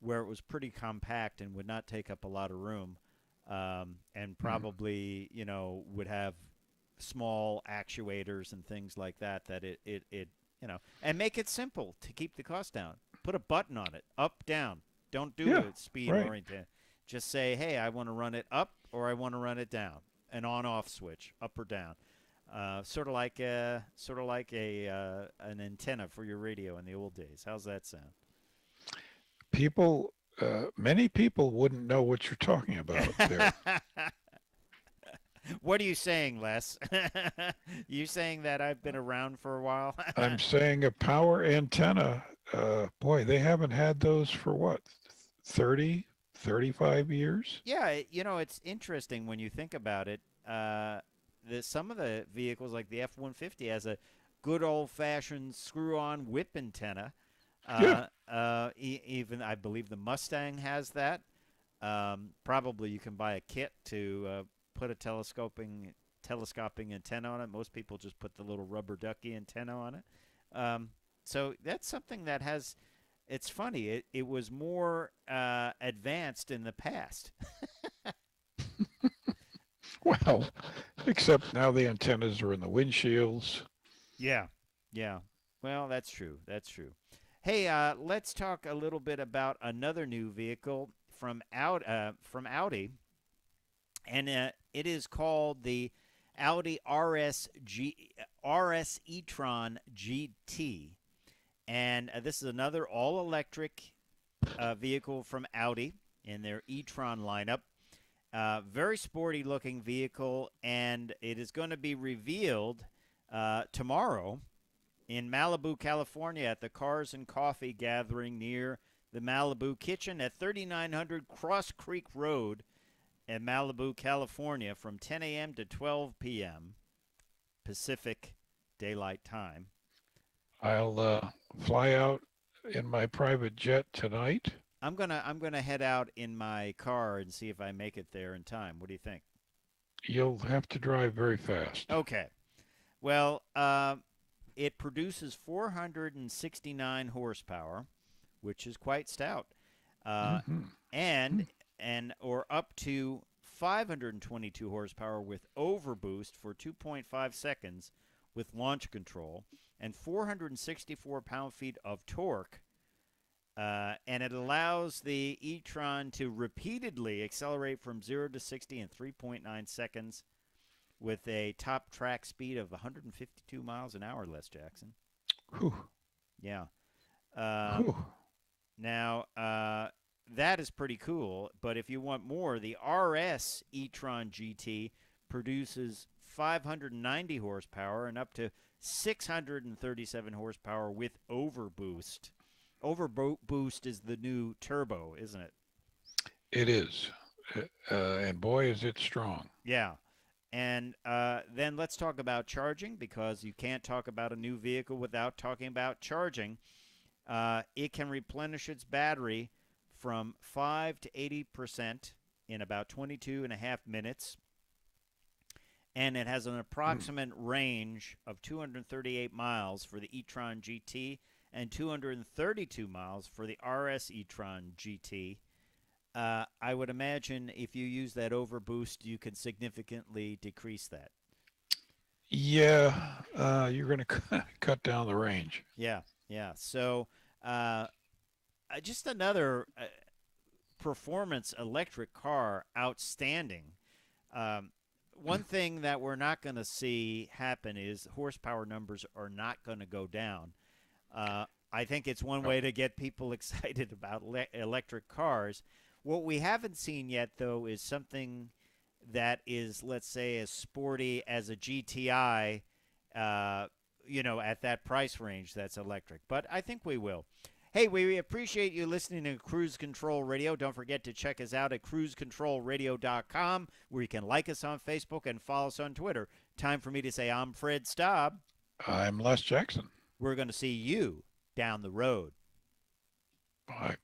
where it was pretty compact and would not take up a lot of room, and Mm. probably would have small actuators and things like that. That and make it simple to keep the cost down. Put a button on it, up, down. Don't do Yeah, a speed right. oriented. Just say, hey, I want to run it up or I want to run it down. An on-off switch, up or down. Sort of like an antenna for your radio in the old days. How's that sound? People, many people wouldn't know what you're talking about there. What are you saying, Les? You saying that I've been around for a while? I'm saying a power antenna, boy, they haven't had those for what, 30, 35 years? Yeah, it's interesting when you think about it. Some of the vehicles, like the F-150, has a good old-fashioned screw-on whip antenna. Yeah, Even I believe the Mustang has that. Probably you can buy a kit to put a telescoping antenna on it. Most people just put the little rubber ducky antenna on it. So that's something that has. It's funny. It was more advanced in the past. well, except now the antennas are in the windshields. Yeah, yeah. Well, that's true. That's true. Hey, let's talk a little bit about another new vehicle from Audi, and it is called the Audi RS e-tron GT, and this is another all-electric vehicle from Audi in their e-tron lineup. Very sporty looking vehicle, and it is going to be revealed tomorrow in Malibu, California, at the Cars and Coffee gathering near the Malibu Kitchen at 3900 Cross Creek Road in Malibu, California, from 10 a.m. to 12 p.m. Pacific Daylight Time. I'll fly out in my private jet tonight. I'm gonna head out in my car and see if I make it there in time. What do you think? You'll have to drive very fast. Okay. Well, it produces 469 horsepower, which is quite stout, uh, Hmm. and or up to 522 horsepower with overboost for 2.5 seconds with launch control, and 464 pound-feet of torque. And it allows the e-tron to repeatedly accelerate from 0 to 60 in 3.9 seconds with a top track speed of 152 miles an hour, Les Jackson. Whew, Yeah. Um, whew. Now, that is pretty cool. But if you want more, the RS e-tron GT produces 590 horsepower and up to 637 horsepower with overboost. Overboost is the new turbo, isn't it? It is. And boy, is it strong. Yeah. And then let's talk about charging because you can't talk about a new vehicle without talking about charging. It can replenish its battery from 5 to 80% in about 22 and a half minutes. And it has an Mm. approximate range of 238 miles for the e-tron GT and 232 miles for the RS e-tron GT. I would imagine if you use that overboost, you can significantly decrease that. Yeah, you're going to cut down the range. Yeah, yeah. So uh, just another performance electric car, outstanding. Um, one thing that we're not going to see happen is horsepower numbers are not going to go down. I think it's one No. way to get people excited about electric cars. What we haven't seen yet, though, is something that is, let's say, as sporty as a GTI, uh, at that price range that's electric. But I think we will. Hey, we appreciate you listening to Cruise Control Radio. Don't forget to check us out at cruisecontrolradio.com, where you can like us on Facebook and follow us on Twitter. Time for me to say I'm Fred Staub. I'm Les Jackson. We're going to see you down the road. Bye.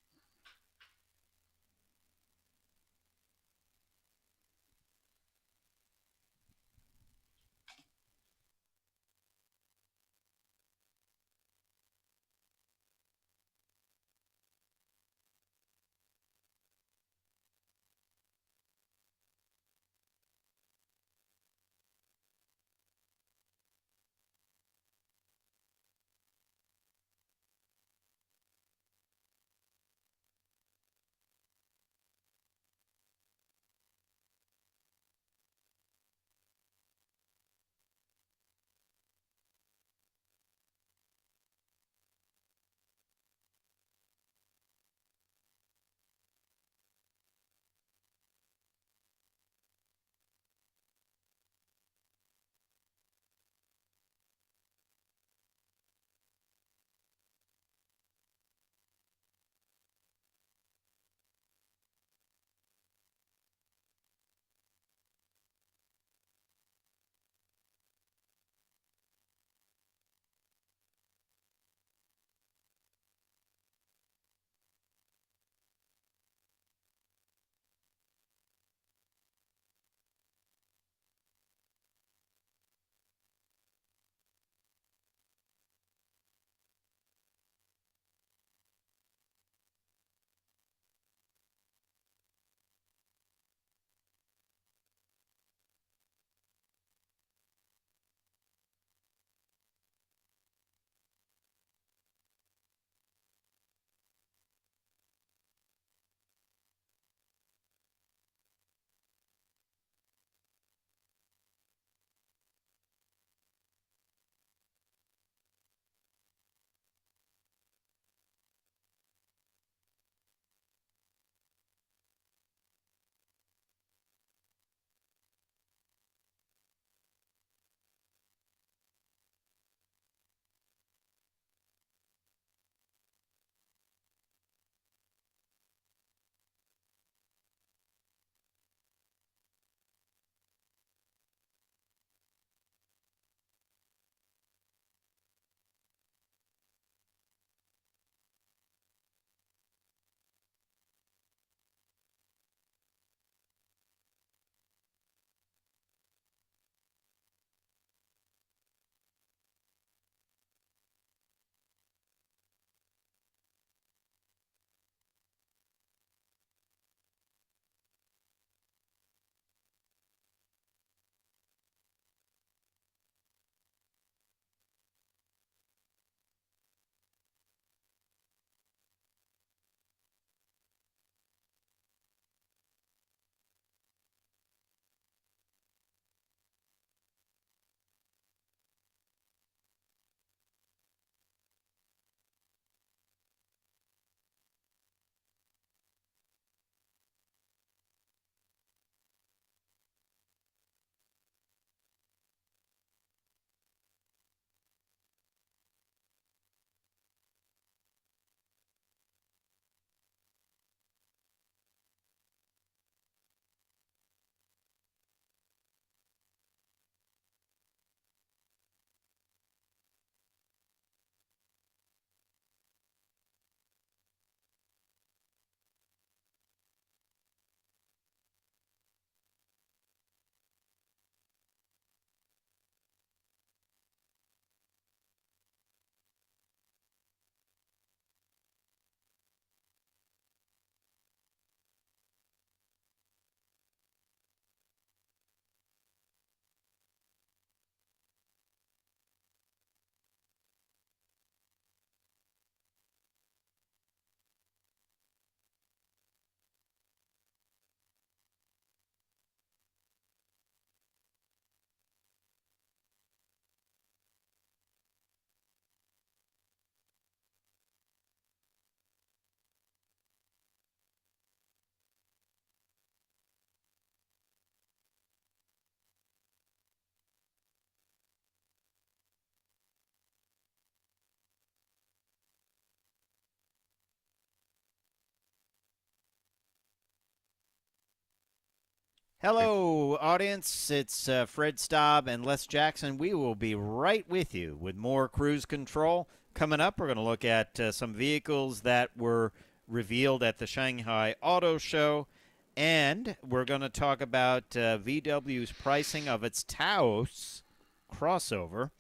Hello, audience. It's Fred Staub and Les Jackson. We will be right with you with more cruise control. Coming up, we're going to look at some vehicles that were revealed at the Shanghai Auto Show, and we're going to talk about VW's pricing of its Taos crossover.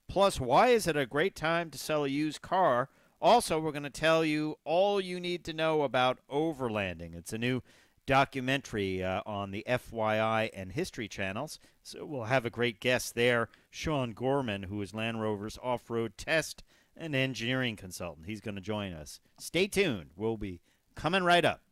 Plus, why is it a great time to sell a used car? Also, we're going to tell you all you need to know about Overlanding. It's a new documentary on the FYI and History channels. So we'll have a great guest there, Sean Gorman, who is Land Rover's off-road test and engineering consultant. He's going to join us. Stay tuned. We'll be coming right up.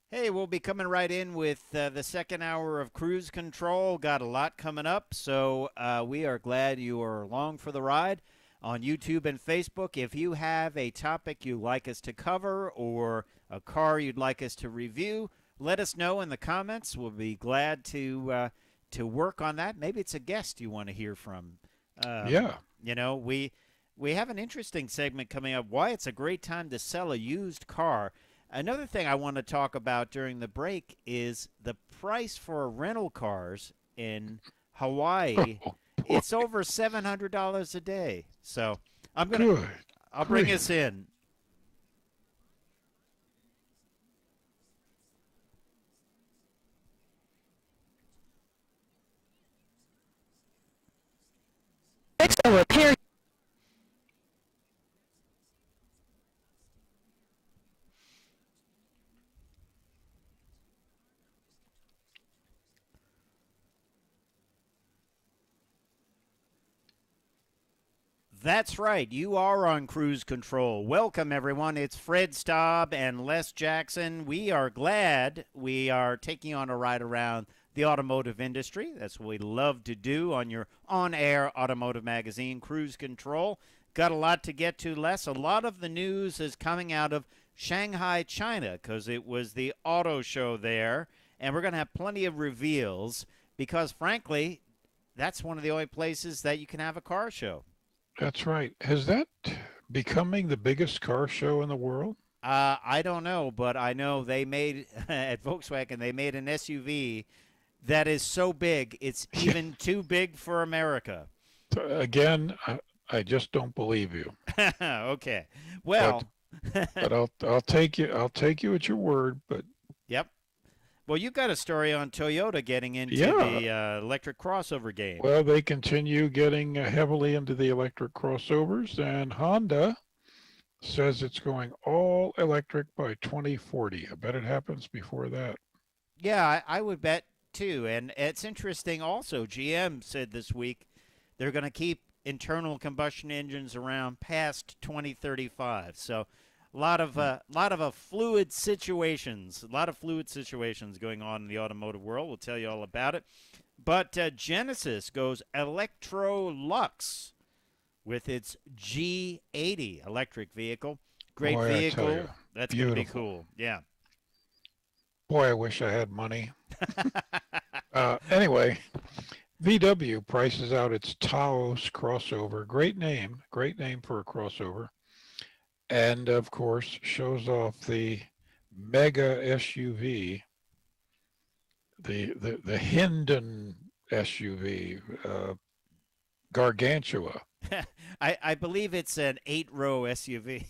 Hey, we'll be coming right in with the second hour of Cruise Control. Got a lot coming up, so we are glad you are along for the ride on YouTube and Facebook. If you have a topic you'd like us to cover or a car you'd like us to review, let us know in the comments. We'll be glad to work on that. Maybe it's a guest you want to hear from. Yeah. You know, we have an interesting segment coming up. Why it's a great time to sell a used car. Another thing I want to talk about during the break is the price for rental cars in Hawaii. Oh, It's over $700 a day. So good. I'll bring Grief. us in. Fix or repair. That's right. You are on cruise control. Welcome, everyone. It's Fred Staub and Les Jackson. We are glad we are taking on a ride around the automotive industry. That's what we love to do on your on-air automotive magazine, Cruise Control. Got a lot to get to, Les. A lot of the news is coming out of Shanghai, China, because it was the auto show there. And we're going to have plenty of reveals because, frankly, that's one of the only places that you can have a car show. That's right. Is that becoming the biggest car show in the world? I don't know, but I know they made at Volkswagen they made an SUV that is so big it's even too big for America. Again, I just don't believe you. Okay, well, But I'll take you at your word. But yep. Well, you got a story on Toyota getting into yeah, the electric crossover game. well, they continue getting heavily into the electric crossovers, and Honda says it's going all electric by 2040. I bet it happens before that. Yeah, I would bet too. And it's interesting also, GM said this week they're going to keep internal combustion engines around past 2035. So a lot of fluid situations, a lot of fluid situations going on in the automotive world. We'll tell you all about it. But Genesis goes Electrolux with its G80 electric vehicle. Great Boy, I tell vehicle. you, That's going to be beautiful. cool. Yeah. Boy, I wish I had money. Anyway, VW prices out its Taos crossover. Great name for a crossover. And of course, shows off the mega SUV, the Hinden SUV. Gargantua. I believe it's an 8-row SUV.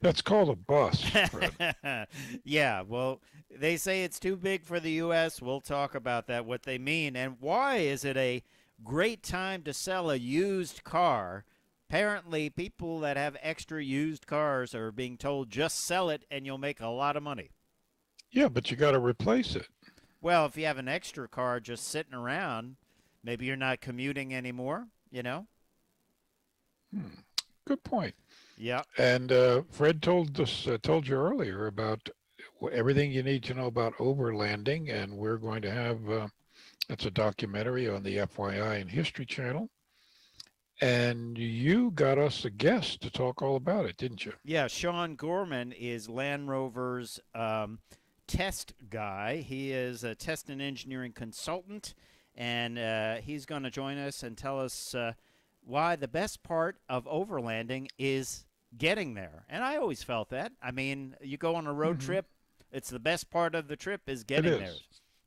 That's called a bus, Fred. Yeah, well, they say it's too big for the U.S. We'll talk about that, what they mean, and why is it a great time to sell a used car? Apparently, people that have extra used cars are being told just sell it and you'll make a lot of money. Yeah, but you got to replace it. Well, if you have an extra car just sitting around, maybe you're not commuting anymore, you know? Hmm. Good point. Yeah. And Fred told you earlier about everything you need to know about overlanding, and we're going to have it's a documentary on the FYI and History Channel. And you got us a guest to talk all about it, didn't you? Yeah, Sean Gorman is Land Rover's test guy. He is a test and engineering consultant, and he's going to join us and tell us why the best part of overlanding is getting there. And I always felt that. I mean, you go on a road trip, it's the best part of the trip is It getting there. is.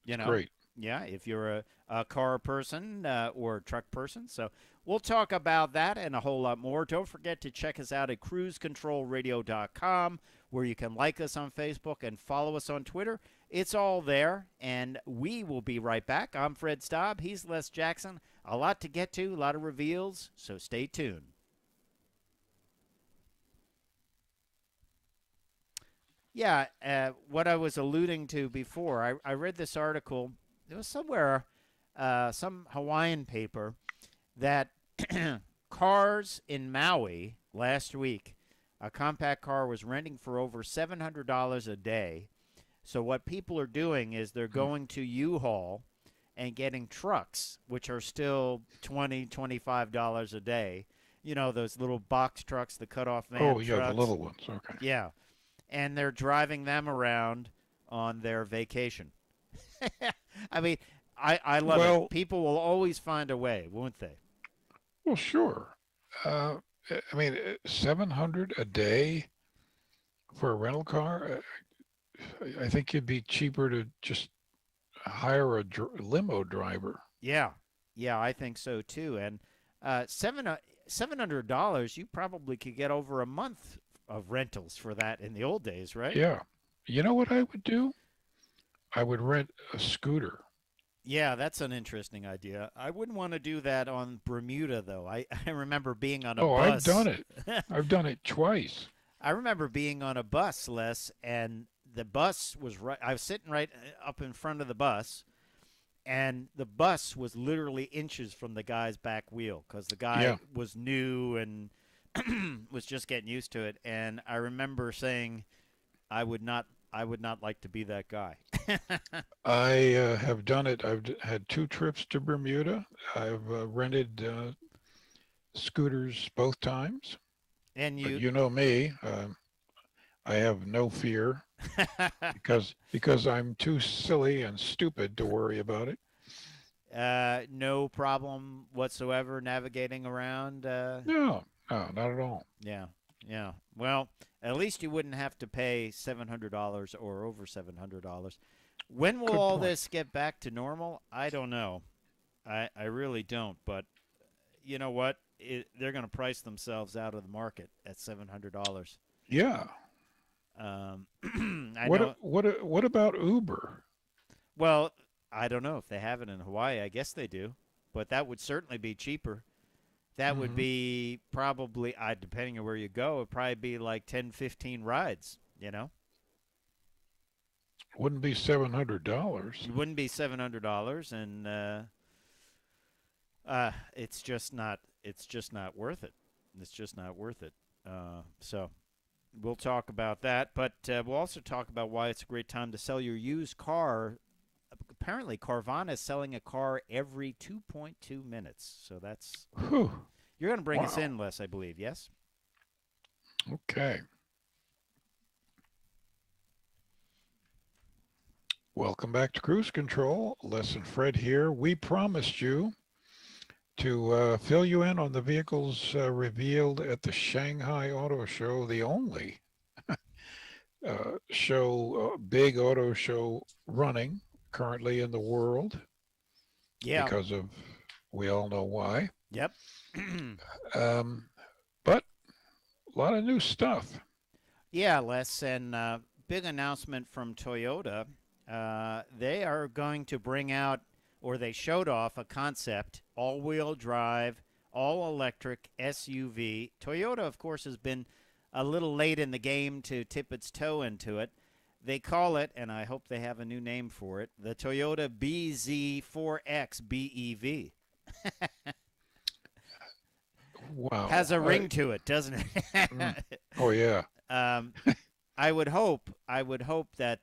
You It's know? great. Yeah, if you're a car person or a truck person. So we'll talk about that and a whole lot more. Don't forget to check us out at cruisecontrolradio.com, where you can like us on Facebook and follow us on Twitter. It's all there, and we will be right back. I'm Fred Staub. He's Les Jackson. A lot to get to, a lot of reveals, so stay tuned. Yeah, what I was alluding to before, I read this article. It was somewhere, some Hawaiian paper, that cars in Maui last week, a compact car was renting for over $700 a day. So what people are doing is they're going to U-Haul and getting trucks, which are still $20, $25 a day. You know, those little box trucks, the cutoff van Oh, yeah, trucks. the little ones. Okay. Yeah. And they're driving them around on their vacation. I mean, I love Well, it. People will always find a way, won't they? well, sure. Uh, I mean, 700 a day for a rental car. I think it'd be cheaper to just hire a limo driver. Yeah. Yeah, I think so too. And $700, you probably could get over a month of rentals for that in the old days, right? Yeah. You know what I would do? I would rent a scooter. Yeah, that's an interesting idea. I wouldn't want to do that on Bermuda, though. I remember being on a Oh, I've done bus. it. I've done it twice. I remember being on a bus, Les, and the bus was right. I was sitting right up in front of the bus, and the bus was literally inches from the guy's back wheel because the guy Yeah. was new and was just getting used to it. And I remember saying, I would not like to be that guy. I have done it. I've had two trips to Bermuda. I've rented scooters both times. And But you, you know me. I have no fear because I'm too silly and stupid to worry about it. no problem whatsoever navigating around. No, no, not at all. Yeah, yeah. Well, at least you wouldn't have to pay $700 or over $700. When will Good all point. this get back to normal? I don't know. I really don't. But you know what? They're going to price themselves out of the market at $700. Yeah. I What know. what about Uber? Well, I don't know if they have it in Hawaii. I guess they do, but that would certainly be cheaper. That would Mhm. be probably, depending on where you go, it'd probably be like 10, 15 rides, you know? Wouldn't be $700. It wouldn't be $700, and it's just not worth it. It's just not worth it. So we'll talk about that, but we'll also talk about why it's a great time to sell your used car. Apparently, Carvana is selling a car every 2.2 minutes. So that's Whew. you're going to bring us Wow. in, Les, I believe. Yes. Okay. Welcome back to Cruise Control. Les and Fred here. We promised you to fill you in on the vehicles revealed at the Shanghai Auto Show, the only big auto show running currently in the world Yeah. because of We all know why. Yep. Um, but a lot of new stuff. Yeah, Les, and big announcement from Toyota. They are going to bring out, or they showed off a concept, all-wheel drive, all-electric SUV. Toyota, of course, has been a little late in the game to tip its toe into it. They call it, and I hope they have a new name for it, the Toyota BZ4X BEV. Wow. Has a ring to it, doesn't Mm, it? oh yeah. um, I would hope that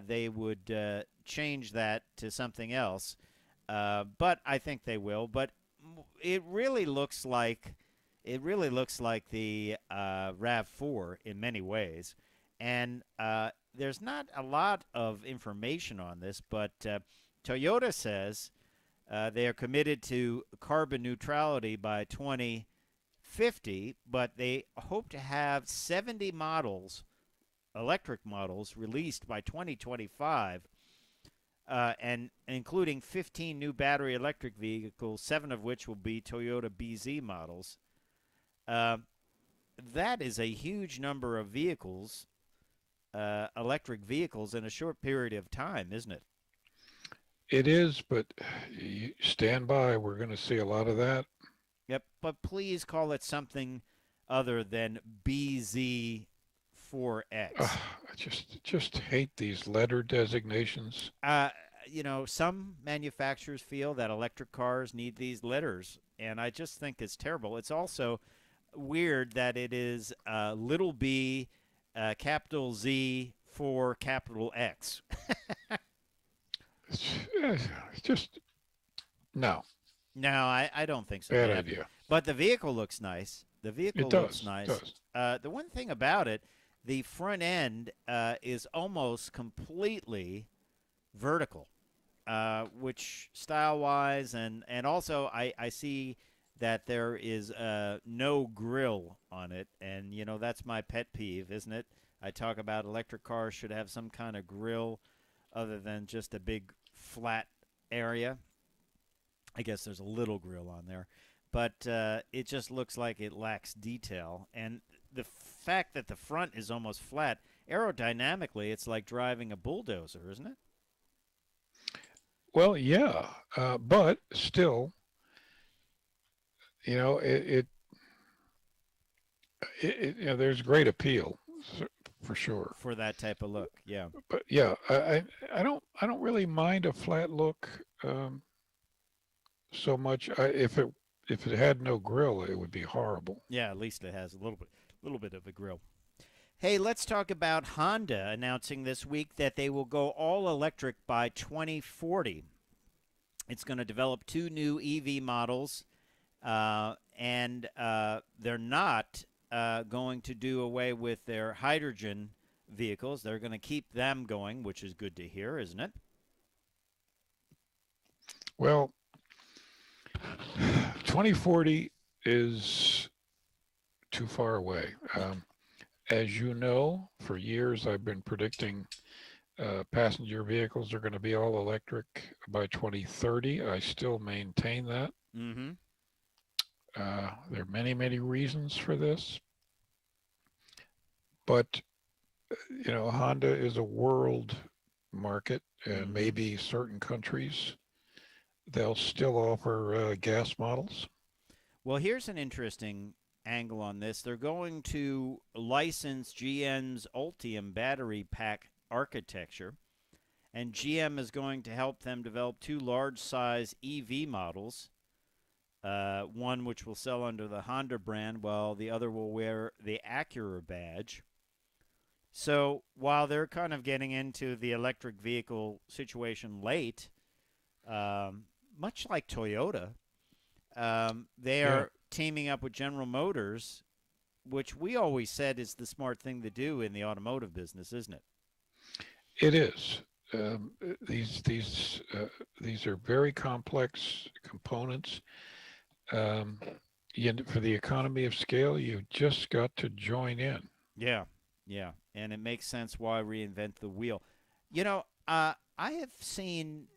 they would change that to something else, but I think they will. But it really looks like the Rav4 in many ways, and there's not a lot of information on this, but Toyota says they are committed to carbon neutrality by 2050, but they hope to have 70 models, electric models, released by 2025, and including 15 new battery electric vehicles, 7 of which will be Toyota BZ models. That is a huge number of vehicles, electric vehicles, in a short period of time, isn't it? It is, but you stand by. We're going to see a lot of that. Yep, but please call it something other than BZ4X. I just hate these letter designations. Some manufacturers feel that electric cars need these letters, and I just think it's terrible. It's also weird that it is little b, capital Z for capital X. It's just no. No, I don't think so. Bad Yeah. idea. But the vehicle looks nice. The vehicle It looks does. nice. Does. The one thing about it, the front end is almost completely vertical, which style-wise and also I see that there is no grill on it, and that's my pet peeve, isn't it? I talk about electric cars should have some kind of grill other than just a big flat area. I guess there's a little grill on there, but it just looks like it lacks detail. And the fact that the front is almost flat, aerodynamically, it's like driving a bulldozer, isn't it? Well, yeah, but still, you know, there's great appeal for sure. For that type of look, yeah. But yeah, I don't really mind a flat look so much. If it had no grill, it would be horrible. Yeah, at least it has a little bit of a grill. Hey, let's talk about Honda announcing this week that they will go all electric by 2040. It's going to develop 2 new EV models, and they're not going to do away with their hydrogen vehicles. They're going to keep them going, which is good to hear, isn't it? Well, 2040 is too far away. As you know, for years I've been predicting passenger vehicles are going to be all electric by 2030. I still maintain that. Mm-hmm. There are many, many reasons for this, but Honda is a world market, and maybe certain countries they'll still offer gas models. Well, here's an interesting angle on this. They're going to license GM's Ultium battery pack architecture, and GM is going to help them develop 2 large-size EV models, one which will sell under the Honda brand, while the other will wear the Acura badge. So while they're kind of getting into the electric vehicle situation late, much like Toyota, they are teaming up with General Motors, which we always said is the smart thing to do in the automotive business, isn't it? It is. These are very complex components. For the economy of scale, you've just got to join in. Yeah, and it makes sense why reinvent the wheel. I have seen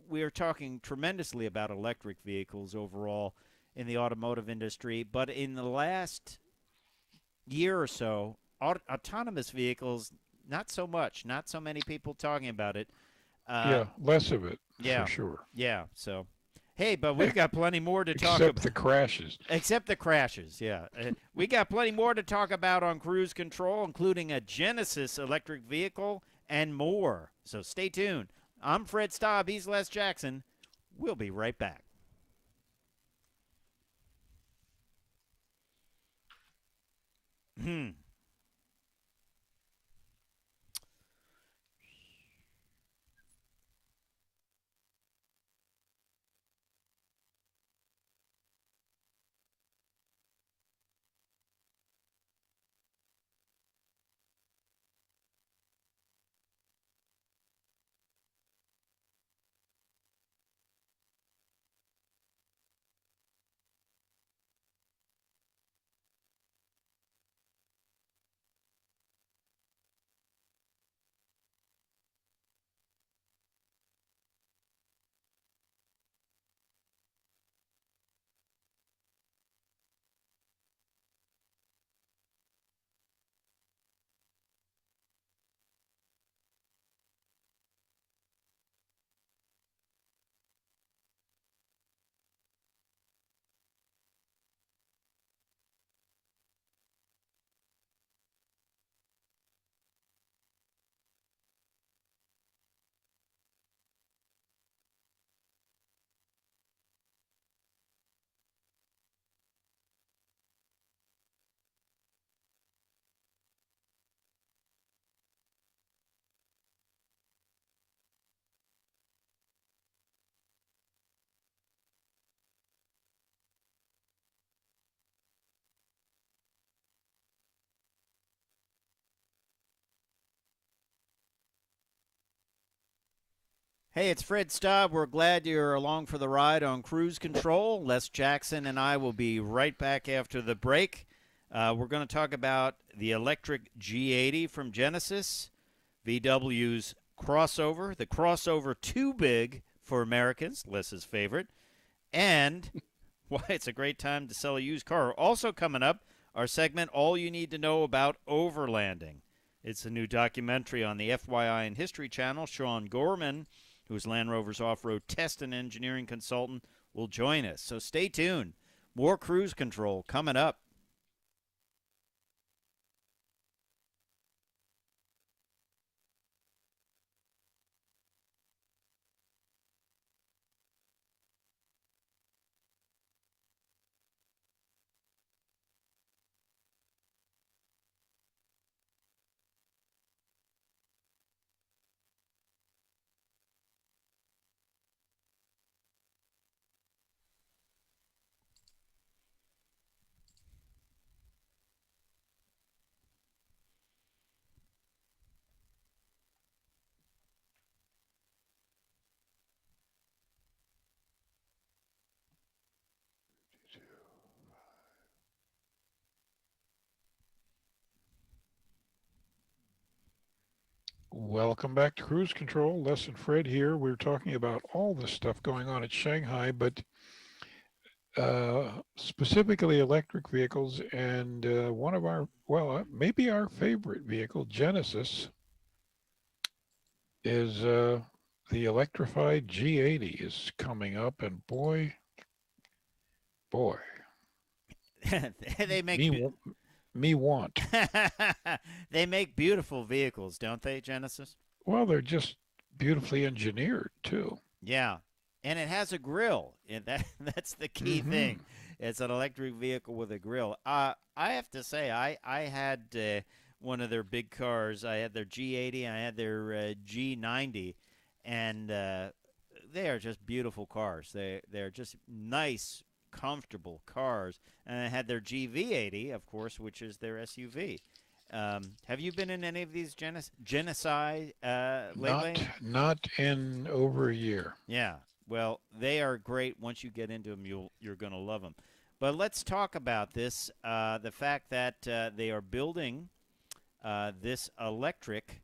we are talking tremendously about electric vehicles overall in the automotive industry, but in the last year or so, autonomous vehicles, not so much. Not so many people talking about it. Yeah, less of it for Yeah, sure. yeah. So, hey, but we've got plenty more to talk Except about. the crashes. Except the crashes, yeah. We got plenty more to talk about on cruise control, including a Genesis electric vehicle and more. So stay tuned. I'm Fred Staub. He's Les Jackson. We'll be right back. Hey, it's Fred Staub. We're glad you're along for the ride on Cruise Control. Les Jackson and I will be right back after the break. We're going to talk about the electric G80 from Genesis, VW's crossover, the crossover too big for Americans, Les's favorite, and why it's a great time to sell a used car. Also coming up, our segment, All You Need to Know About Overlanding. It's a new documentary on the FYI and History Channel. Sean Gorman, who's Land Rover's off-road test and engineering consultant, will join us. So stay tuned. More Cruise Control coming up. Welcome back to Cruise Control. Les and Fred here. We're talking about all the stuff going on at Shanghai, but specifically electric vehicles. And one of our, well, maybe our favorite vehicle, Genesis, is the electrified G80 is coming up. And boy, They make me want. they make beautiful vehicles, don't they, Genesis? Well, they're just beautifully engineered too. Yeah, and it has a grill. And that's the key thing. It's an electric vehicle with a grill. I have to say, I had one of their big cars. I had their G80. I had their G90, and they are just beautiful cars. They're just nice, comfortable cars. And I had their GV80, of course, which is their SUV. Have you been in any of these Genesi lately? Not in over a year. Yeah. Well, they are great. Once you get into them, you're going to love them. But let's talk about this, the fact that they are building this electric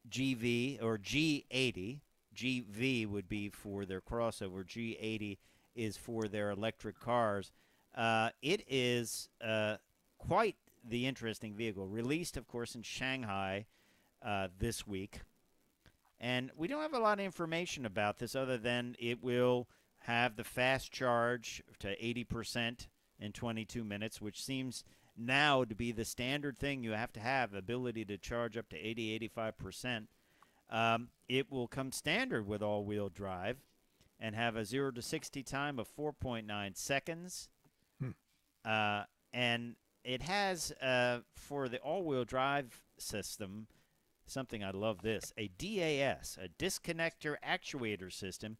GV or G80, GV would be for their crossover. G80 is for their electric cars. It is quite the interesting vehicle. Released, of course, in Shanghai this week. And we don't have a lot of information about this other than it will have the fast charge to 80% in 22 minutes, which seems now to be the standard thing you have to have, ability to charge up to 80-85%. It will come standard with all-wheel drive and have a 0 to 60 time of 4.9 seconds. And it has, for the all-wheel drive system, something I love this, a DAS, a disconnector actuator system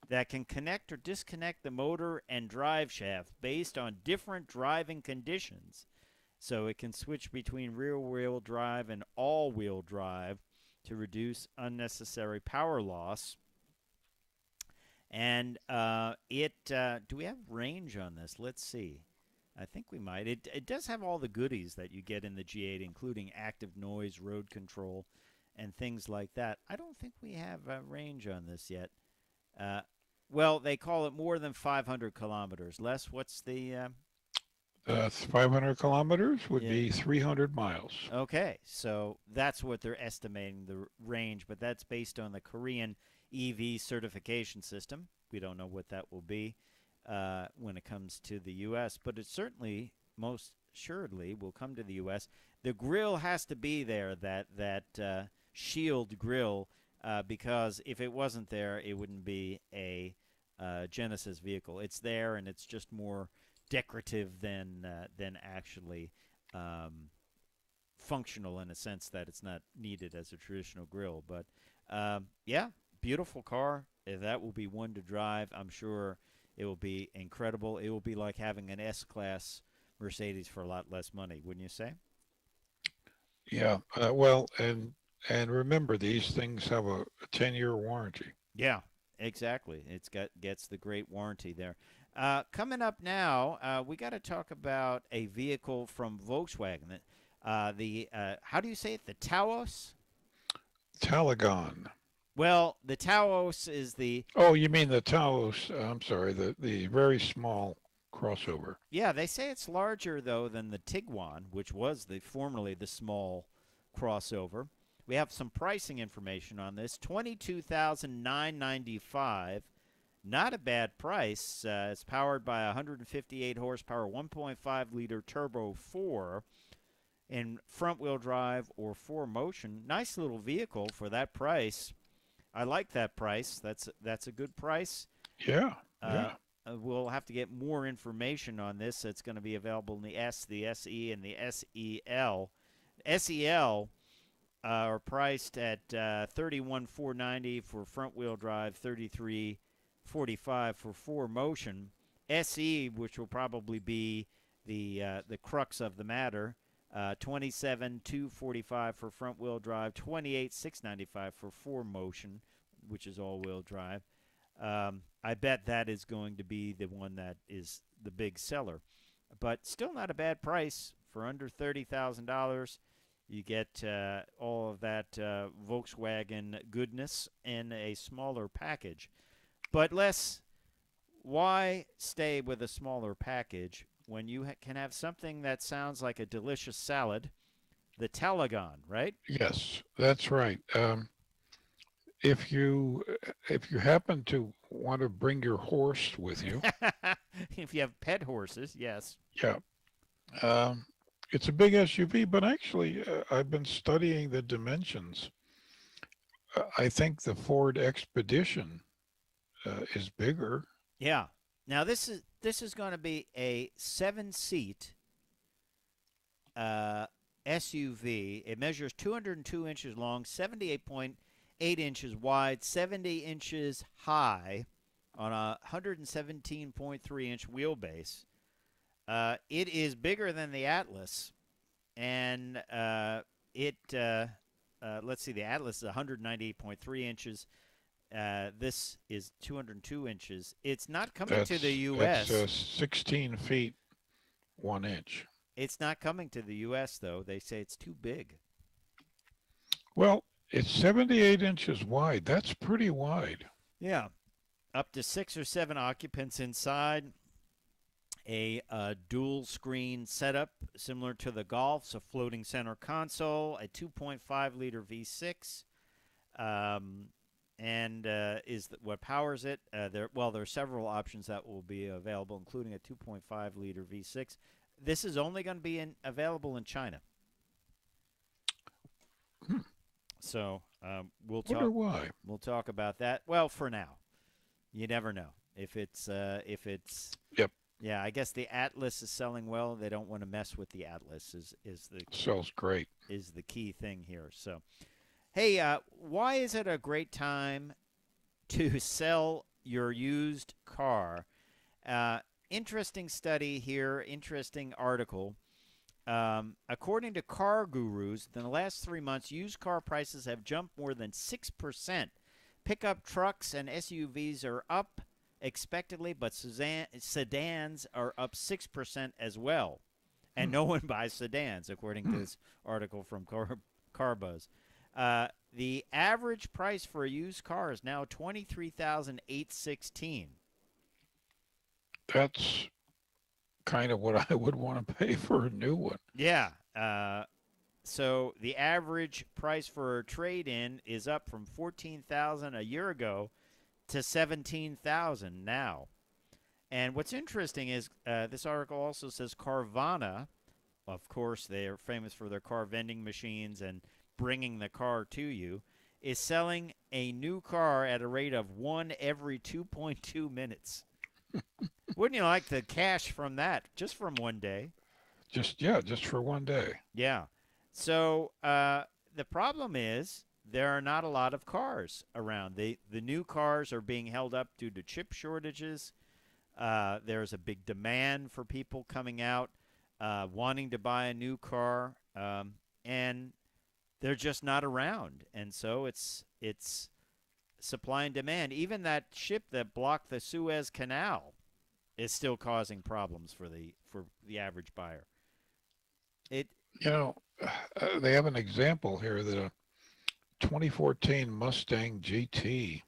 that can connect or disconnect the motor and drive shaft based on different driving conditions. So it can switch between rear-wheel drive and all-wheel drive to reduce unnecessary power loss. And do we have range on this? Let's see. I think we might. It does have all the goodies that you get in the G8, including active noise, road control, and things like that. I don't think we have range on this yet. Well, they call it more than 500 kilometers. Les, what's the... 500 kilometers would be 300 miles. Okay, so that's what they're estimating the range, but that's based on the Korean EV certification system. We don't know what that will be when it comes to the U.S., but it certainly, most assuredly, will come to the U.S. The grill has to be there, that shield grill, because if it wasn't there, it wouldn't be a Genesis vehicle. It's there, and it's just more decorative than actually functional, in a sense that it's not needed as a traditional grill. But yeah, beautiful car. That will be one to drive. I'm sure it will be incredible. It will be like having an S-Class Mercedes for a lot less money, wouldn't you say? Yeah. Well, and remember, these things have a 10-year warranty. Yeah, exactly. Gets the great warranty there. Coming up now, we got to talk about a vehicle from Volkswagen. How do you say it? The Taos? Talagon. Well, the Taos is the... Oh, you mean the Taos? I'm sorry, the very small crossover. Yeah, they say it's larger, though, than the Tiguan, which was formerly the small crossover. We have some pricing information on this. $22,995. Not a bad price. It's powered by a 158 horsepower, 1.5-liter turbo 4 in front-wheel drive or 4Motion. Nice little vehicle for that price. I like that price. That's a good price. Yeah. Yeah. We'll have to get more information on this. It's going to be available in the S, the SE, and the SEL. SEL are priced at $31,490 for front-wheel drive, $33,445 for 4Motion. SE, which will probably be the crux of the matter, $27,245 for front-wheel drive, $28,695 for 4Motion, which is all-wheel drive. I bet that is going to be the one that is the big seller. But still not a bad price. For under $30,000, you get all of that Volkswagen goodness in a smaller package. But why stay with a smaller package when you can have something that sounds like a delicious salad, the Talagon, right? Yes, that's right. If you happen to want to bring your horse with you, If you have pet horses, yes. yeah, it's a big SUV. But actually, I've been studying the dimensions. I think the Ford Expedition is bigger. Yeah. Now this is going to be a 7-seat SUV. It measures 202 inches long, 78.8 inches wide, 70 inches high on a 117.3-inch wheelbase. It is bigger than the Atlas, and let's see, the Atlas is 198.3 inches. This is 202 inches. It's not coming to the U.S. That's 16 feet 1 inch. It's not coming to the U.S., though. They say it's too big. Well, It's 78 inches wide. That's pretty wide. Yeah, up to 6 or 7 occupants inside. A dual screen setup similar to the Golf's, a floating center console, a 2.5 liter V6, um, and what powers it. There are several options that will be available, including a 2.5 liter V6. This is only going to be available in China. Hmm. So we'll Wonder talk. why. We'll talk about that. Well, for now, you never know if it's. Yep. Yeah, I guess the Atlas is selling well. They don't want to mess with the Atlas. Is the Sells great. is the key thing here. So, hey, why is it a great time to sell your used car? Interesting study here. Interesting article. According to Car Gurus, in the last 3 months, used car prices have jumped more than 6%. Pickup trucks and SUVs are up expectedly, but sedans are up 6% as well. And no one buys sedans, according to this article from CarBuzz. The average price for a used car is now $23,816. That's kind of what I would want to pay for a new one. Yeah. So the average price for a trade-in is up from $14,000 a year ago to $17,000 now. And what's interesting is this article also says Carvana, of course, they are famous for their car vending machines and bringing the car to you, is selling a new car at a rate of 1 every 2.2 minutes. Wouldn't you like the cash from that just from one day? Just for one day. Yeah. So the problem is there are not a lot of cars around. The new cars are being held up due to chip shortages. There's a big demand for people coming out wanting to buy a new car, and they're just not around. And so it's supply and demand. Even that ship that blocked the Suez Canal is still causing problems for the average buyer. They have an example here that a 2014 Mustang GT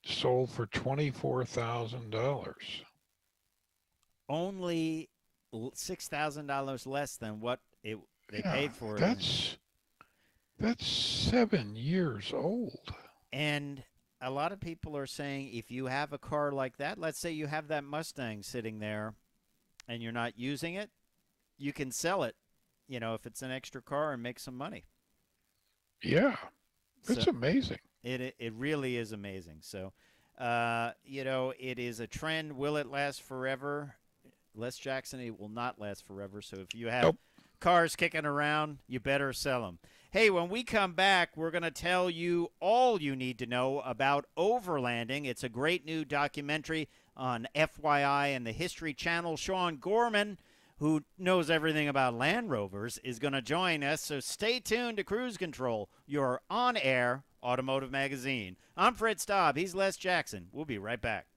sold for $24,000. Only $6,000 less than what they paid for it. That's 7 years old. And a lot of people are saying if you have a car like that, let's say you have that Mustang sitting there and you're not using it, you can sell it, if it's an extra car and make some money. Yeah, it's amazing. It really is amazing. So, it is a trend. Will it last forever? Les Jackson, it will not last forever. So if you have cars kicking around, you better sell them. Hey, when we come back, we're going to tell you all you need to know about Overlanding. It's a great new documentary on FYI and the History Channel. Sean Gorman, who knows everything about Land Rovers, is going to join us. So stay tuned to Cruise Control, your on-air automotive magazine. I'm Fred Staub. He's Les Jackson. We'll be right back.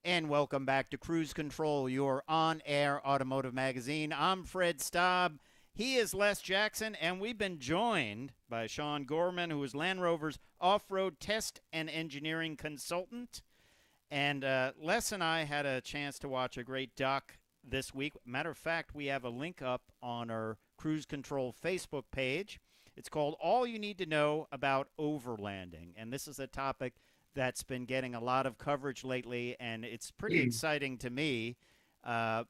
And welcome back to Cruise Control, your on-air automotive magazine. I'm Fred Staub. He is Les Jackson, and we've been joined by Sean Gorman, who is Land Rover's off-road test and engineering consultant. And Les and I had a chance to watch a great doc this week. Matter of fact, we have a link up on our Cruise Control Facebook page. It's called All You Need to Know About Overlanding, and this is a topic that's been getting a lot of coverage lately, and it's pretty exciting to me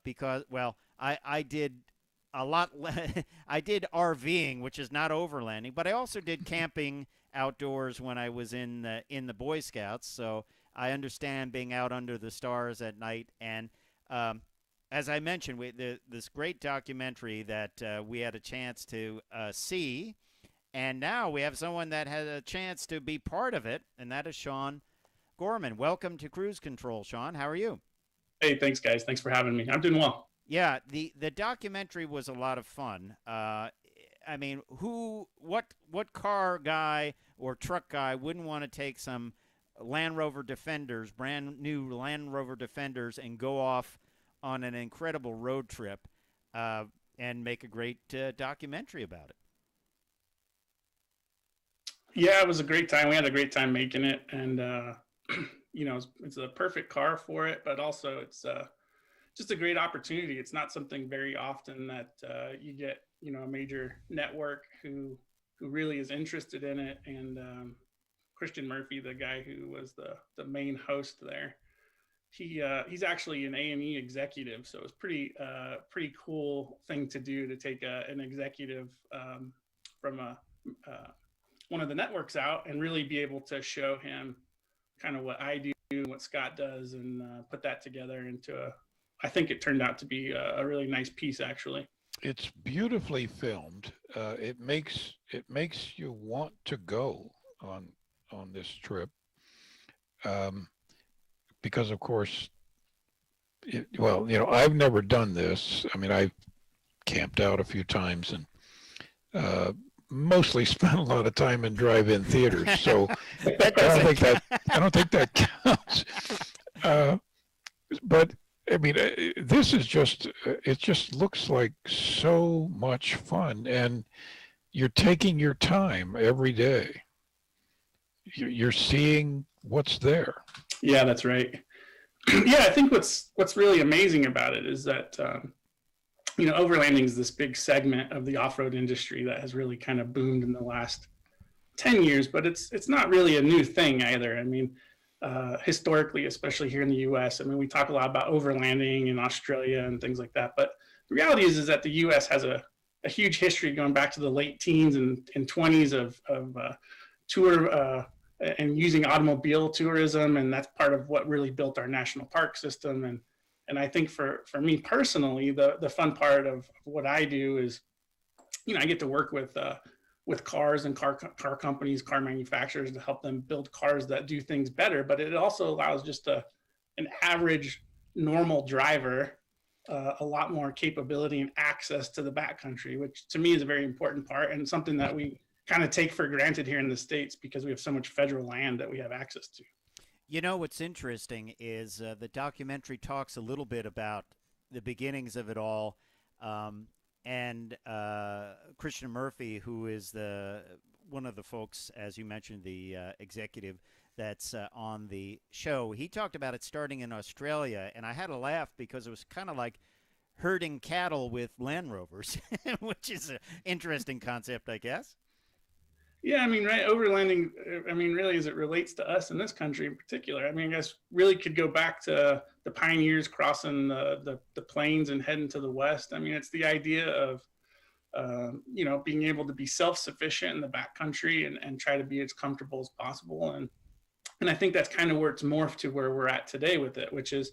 because, well, I did a lot. I did RVing, which is not overlanding, but I also did camping outdoors when I was in the Boy Scouts. So I understand being out under the stars at night. And as I mentioned, this great documentary that we had a chance to see. And now we have someone that had a chance to be part of it, and that is Sean Gorman. Welcome to Cruise Control, Sean. How are you? Hey, thanks, guys. Thanks for having me. I'm doing well. Yeah, the documentary was a lot of fun. I mean, what car guy or truck guy wouldn't want to take some Land Rover Defenders, brand new Land Rover Defenders, and go off on an incredible road trip and make a great documentary about it? Yeah, it was a great time. We had a great time making it, and it's a perfect car for it. But also, it's just a great opportunity. It's not something very often that you get, a major network who really is interested in it. And Christian Murphy, the guy who was the main host there, he's actually an A&E executive, so it was pretty cool thing to do, to take an executive from one of the networks out and really be able to show him kind of what I do and what Scott does, and put that together into I think it turned out to be a really nice piece, actually. It's beautifully filmed. It makes you want to go on this trip, because of course, I've never done this. I mean, I've camped out a few times and mostly spent a lot of time in drive-in theaters, so I don't think that counts. But I mean, this is it just looks like so much fun, and you're taking your time every day. You're seeing what's there. Yeah, that's right. Yeah, I think what's really amazing about it is that overlanding is this big segment of the off-road industry that has really kind of boomed in the last 10 years, but it's not really a new thing either. I mean, historically, especially here in the US, I mean, we talk a lot about overlanding in Australia and things like that, but the reality is that the US has a huge history going back to the late teens and 20s of tour and using automobile tourism, and that's part of what really built our national park system. And I think for me personally, the fun part of what I do is, I get to work with cars and car companies, car manufacturers, to help them build cars that do things better. But it also allows just an average normal driver a lot more capability and access to the backcountry, which to me is a very important part, and something that we kind of take for granted here in the States because we have so much federal land that we have access to. What's interesting is the documentary talks a little bit about the beginnings of it all, and Christian Murphy, who is one of the folks, as you mentioned, the executive that's on the show, he talked about it starting in Australia, and I had a laugh because it was kind of like herding cattle with Land Rovers, which is an interesting concept, I guess. Yeah, I mean, right, overlanding, I mean, really, as it relates to us in this country in particular, I mean, I guess really could go back to the pioneers crossing the plains and heading to the west. I mean, it's the idea of, being able to be self-sufficient in the backcountry and try to be as comfortable as possible. And I think that's kind of where it's morphed to where we're at today with it, which is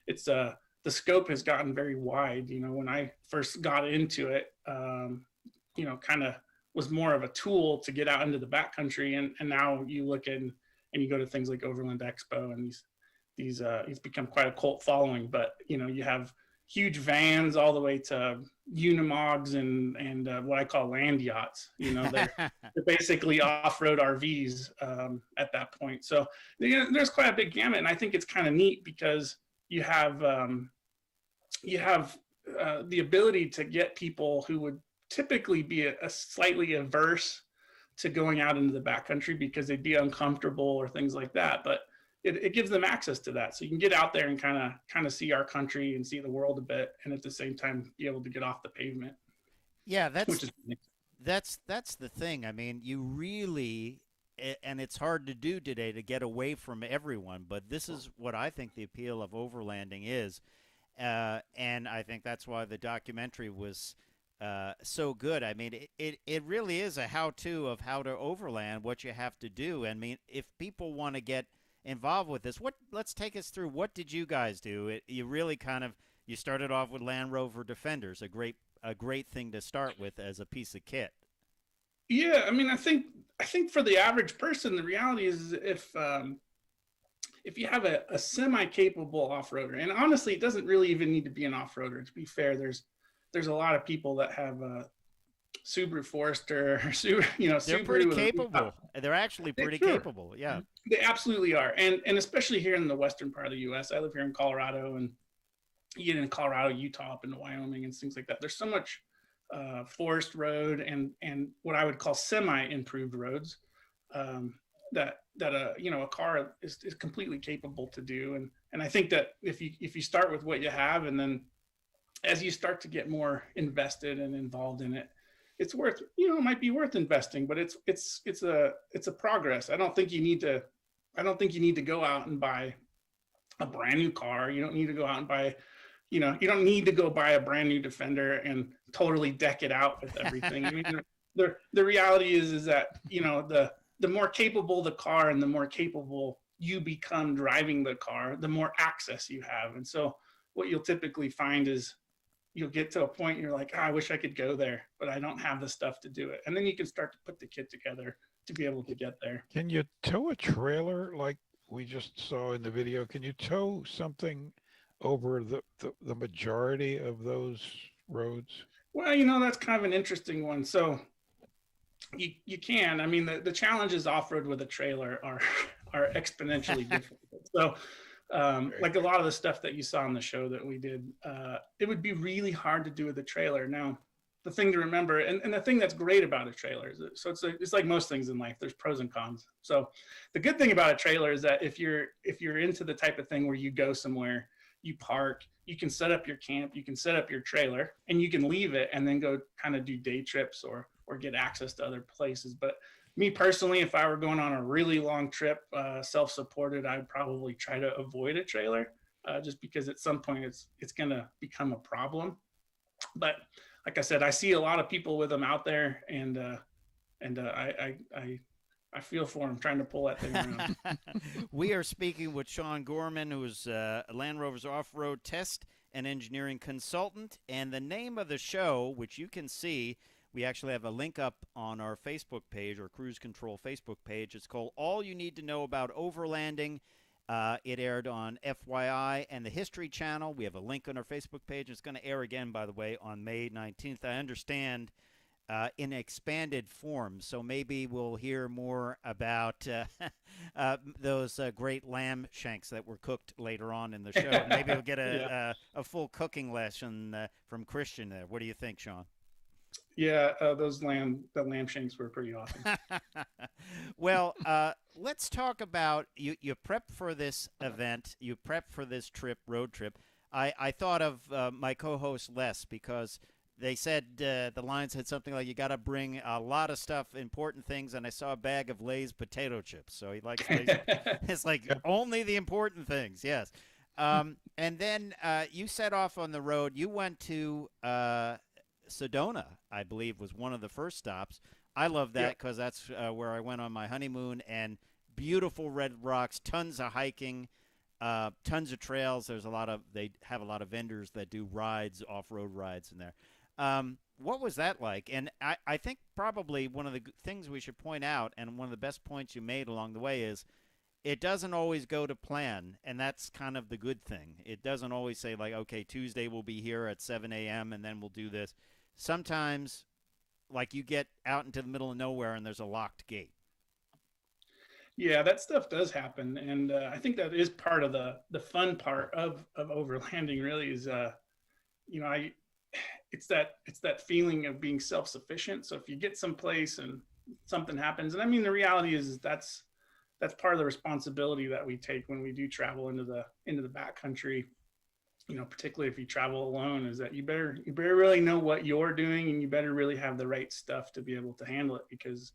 the scope has gotten very wide. When I first got into it, kind of was more of a tool to get out into the backcountry, and now you look in and you go to things like Overland Expo, and these become quite a cult following. But you have huge vans all the way to Unimogs and what I call land yachts. You know, they're basically off-road RVs at that point. So there's quite a big gamut, and I think it's kind of neat because you have the ability to get people who would typically be a slightly averse to going out into the backcountry because they'd be uncomfortable or things like that. But it gives them access to that. So you can get out there and kind of see our country and see the world a bit, and at the same time be able to get off the pavement. Yeah, which is that's the thing. I mean, you really, and it's hard to do today to get away from everyone, but this is what I think the appeal of overlanding is. And I think that's why the documentary was so good. I mean, it really is a how-to of how to overland, what you have to do. I mean, if people want to get involved with this, let's take us through. What did you guys do? You really you started off with Land Rover Defenders, a great thing to start with as a piece of kit. Yeah, I mean, I think for the average person, the reality is if you have a semi-capable off-roader, and honestly, it doesn't really even need to be an off-roader. To be fair, there's a lot of people that have Subaru Forester, Subaru, they're Subaru pretty capable. They're actually pretty capable. Yeah, they absolutely are, and especially here in the western part of the U.S. I live here in Colorado, and you get in Colorado, Utah, up into Wyoming, and things like that. There's so much forest road and what I would call semi-improved roads that a car is completely capable to do. And I think that if you start with what you have, and then as you start to get more invested and involved in it, it's worth, it might be worth investing, but it's a progress. I don't think you need to go out and buy a brand new car. You don't need to go out and buy, you don't need to go buy a brand new Defender and totally deck it out with everything. I mean, the reality is that, the more capable the car and the more capable you become driving the car, the more access you have. And so what you'll typically find is you'll get to a point you're like, I wish I could go there, but I don't have the stuff to do it. And then you can start to put the kit together to be able to get there. Can you tow a trailer like we just saw in the video? Can you tow something over the majority of those roads? Well, that's kind of an interesting one. So you can. I mean, the challenges off-road with a trailer are exponentially difficult. So like a lot of the stuff that you saw on the show that we did, it would be really hard to do with a trailer. Now, the thing to remember, and the thing that's great about a trailer is it's like most things in life, there's pros and cons. So the good thing about a trailer is that if you're into the type of thing where you go somewhere, you park, you can set up your camp, you can set up your trailer, and you can leave it and then go kind of do day trips or get access to other places. But me personally, if I were going on a really long trip, self-supported, I'd probably try to avoid a trailer just because at some point it's going to become a problem. But like I said, I see a lot of people with them out there, and I feel for him trying to pull that thing around. We are speaking with Sean Gorman, who is Land Rover's off-road test and engineering consultant. And the name of the show, which you can see, we actually have a link up on our Facebook page, or Cruise Control Facebook page. It's called All You Need to Know About Overlanding. It aired on FYI and the History Channel. We have a link on our Facebook page. It's going to air again, by the way, on May 19th. I understand in expanded form, so maybe we'll hear more about those great lamb shanks that were cooked later on in the show. Maybe we'll get a full cooking lesson from Christian there. What do you think, Sean? Yeah, the lamb shanks were pretty awesome. Well, let's talk about you prep for this event. You prep for this road trip. I thought of my co-host Les, because they said the line said something like, you got to bring a lot of stuff, important things, and I saw a bag of Lay's potato chips. So he likes Lay's. It's like only the important things, yes. And then you set off on the road. You went to Sedona, I believe, was one of the first stops. I love that because that's where I went on my honeymoon, and beautiful red rocks, tons of hiking, tons of trails. They have a lot of vendors that do rides, off-road rides in there. What was that like? And I think probably one of the things we should point out, and one of the best points you made along the way, is it doesn't always go to plan, and that's kind of the good thing. It doesn't always say, like, okay, Tuesday we'll be here at 7 a.m. and then we'll do this. Sometimes, like, you get out into the middle of nowhere and there's a locked gate. Yeah, that stuff does happen, and I think that is part of the fun part of overlanding. Really, is you know, I it's that feeling of being self-sufficient. So if you get someplace and something happens, and I mean, the reality is that's part of the responsibility that we take when we do travel into the backcountry. You know, particularly if you travel alone, is that you better really know what you're doing, and you better really have the right stuff to be able to handle it, because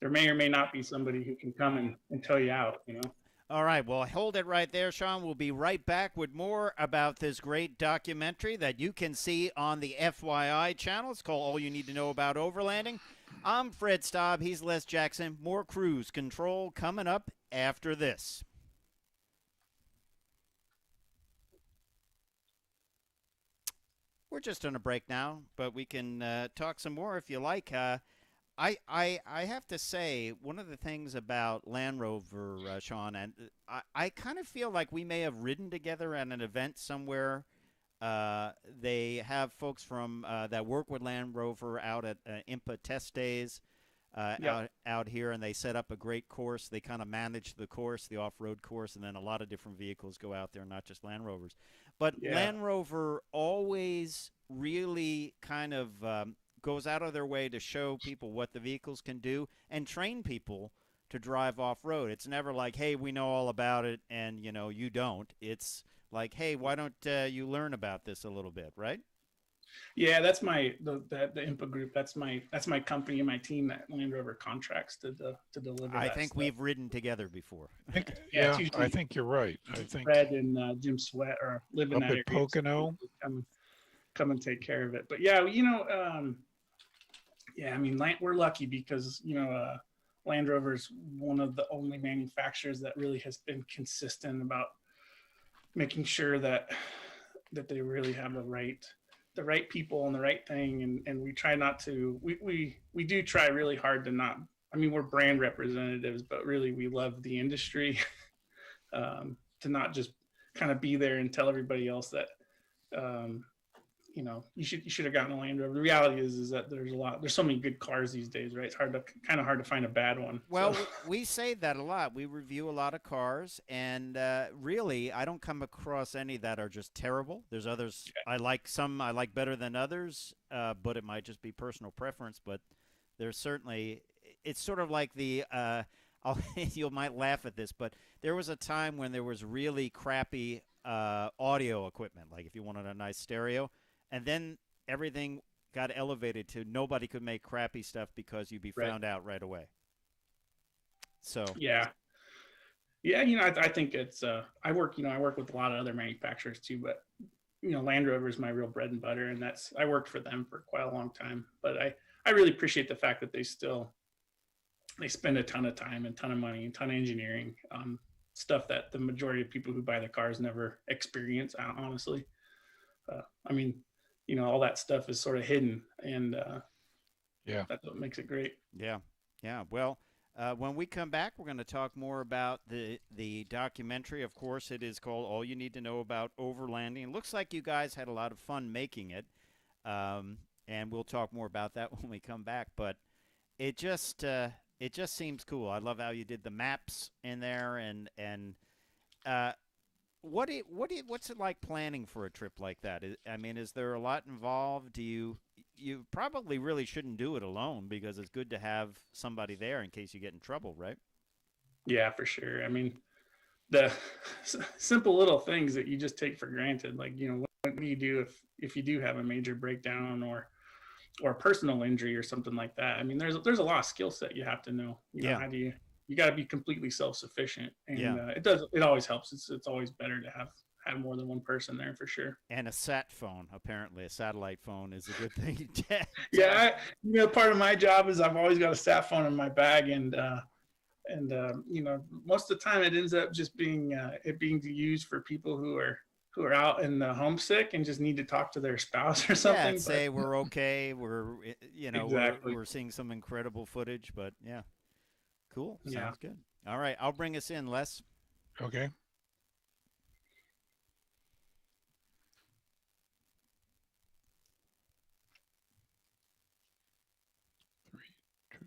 there may or may not be somebody who can come and tow you out, you know. All right, well, hold it right there, Sean. We'll be right back with more about this great documentary that you can see on the FYI channel. It's called All You Need to Know About Overlanding. I'm Fred Staub. He's Les Jackson. More cruise control coming up after this. We're just on a break now, but we can talk some more if you like. I have to say, one of the things about Land Rover, Sean, and I kind of feel like we may have ridden together at an event somewhere. They have folks from that work with Land Rover out at IMPA test days out here, and they set up a great course. They kind of manage the course, the off-road course, and then a lot of different vehicles go out there, not just Land Rovers. But Land Rover always really kind of goes out of their way to show people what the vehicles can do and train people to drive off-road. It's never like, hey, we know all about it and, you know, you don't. It's like, hey, why don't you learn about this a little bit, right? Yeah, that's the IMPA group. That's my company and my team that Land Rover contracts to deliver. I think stuff. we've ridden together before. I think you're right. I think Fred and Jim Sweat are living up that at area, Pocono. so come and take care of it. But yeah, you know, I mean, we're lucky because, you know, Land Rover is one of the only manufacturers that really has been consistent about making sure that they really have the right people and the right thing. And we try not to, we do try really hard to not, I mean, we're brand representatives, but really we love the industry, to not just kind of be there and tell everybody else that, you know, you should have gotten a Land Rover. The reality is that there's so many good cars these days, right? It's kind of hard to find a bad one. Well, so. we say that a lot. We review a lot of cars, and really, I don't come across any that are just terrible. There's others I like. Some I like better than others, but it might just be personal preference. But there's certainly, it's sort of like the. You might laugh at this, but there was a time when there was really crappy audio equipment, like if you wanted a nice stereo. And then everything got elevated to nobody could make crappy stuff because you'd be found out right away. So yeah, you know, I think it's I work with a lot of other manufacturers too, but you know, Land Rover is my real bread and butter, and I worked for them for quite a long time. But I really appreciate the fact that they spend a ton of time and ton of money and ton of engineering on stuff that the majority of people who buy the cars never experience. Honestly, I mean, you know, all that stuff is sort of hidden, and that's what makes it great. Yeah. Well, when we come back, we're going to talk more about the documentary. Of course, it is called All You Need to Know About Overlanding. It looks like you guys had a lot of fun making it, and we'll talk more about that when we come back. But it just seems cool. I love how you did the maps in there, and what's it like planning for a trip like that? I mean, is there a lot involved? You probably really shouldn't do it alone, because it's good to have somebody there in case you get in trouble, right? Yeah, for sure. I mean, the simple little things that you just take for granted, like, you know, what do you do if you do have a major breakdown or a personal injury or something like that? I mean, there's a lot of skill set you have to know. You know, how do you got to be completely self-sufficient, and it always helps. It's always better to have more than one person there, for sure. And a sat phone, apparently a satellite phone, is a good thing. You know, part of my job is I've always got a sat phone in my bag, and you know, most of the time it ends up just being used for people who are out and homesick and just need to talk to their spouse or something. Yeah, say we're okay. We're, you know, we're seeing some incredible footage, but yeah. Cool. Sounds good. All right, I'll bring us in, Les. Okay. Three, two.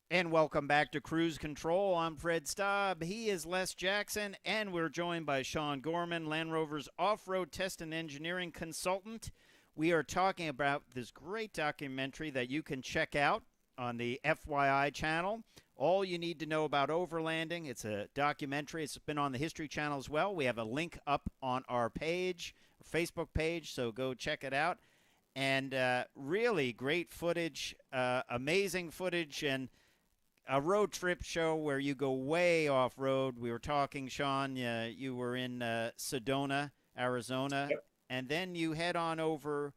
And welcome back to Cruise Control. I'm Fred Staub. He is Les Jackson, and we're joined by Sean Gorman, Land Rover's off-road test and engineering consultant. We are talking about this great documentary that you can check out on the FYI channel. All you need to know about overlanding. It's a documentary. It's been on the History Channel as well. We have a link up on our page, our Facebook page, so go check it out. And really great footage, amazing footage, and a road trip show where you go way off road. We were talking, Sean, you were in Sedona, Arizona, Yep. and then you head on over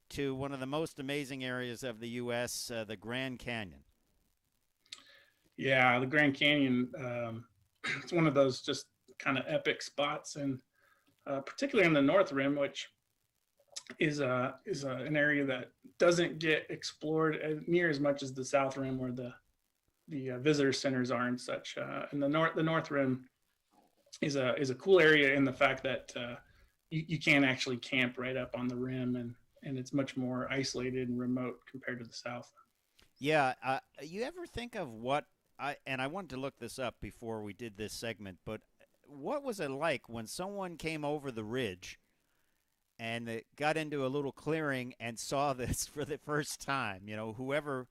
to one of the most amazing areas of the U.S., the Grand Canyon. Yeah, the Grand Canyon. It's one of those just kind of epic spots, and particularly on the North Rim, which is an area that doesn't get explored near as much as the South Rim, where the visitor centers are and such. And the North Rim is a cool area in the fact that you can actually camp right up on the rim, and it's much more isolated and remote compared to the South. Yeah, you ever think of what I wanted to look this up before we did this segment, but what was it like when someone came over the ridge and they got into a little clearing and saw this for the first time? You know, whoever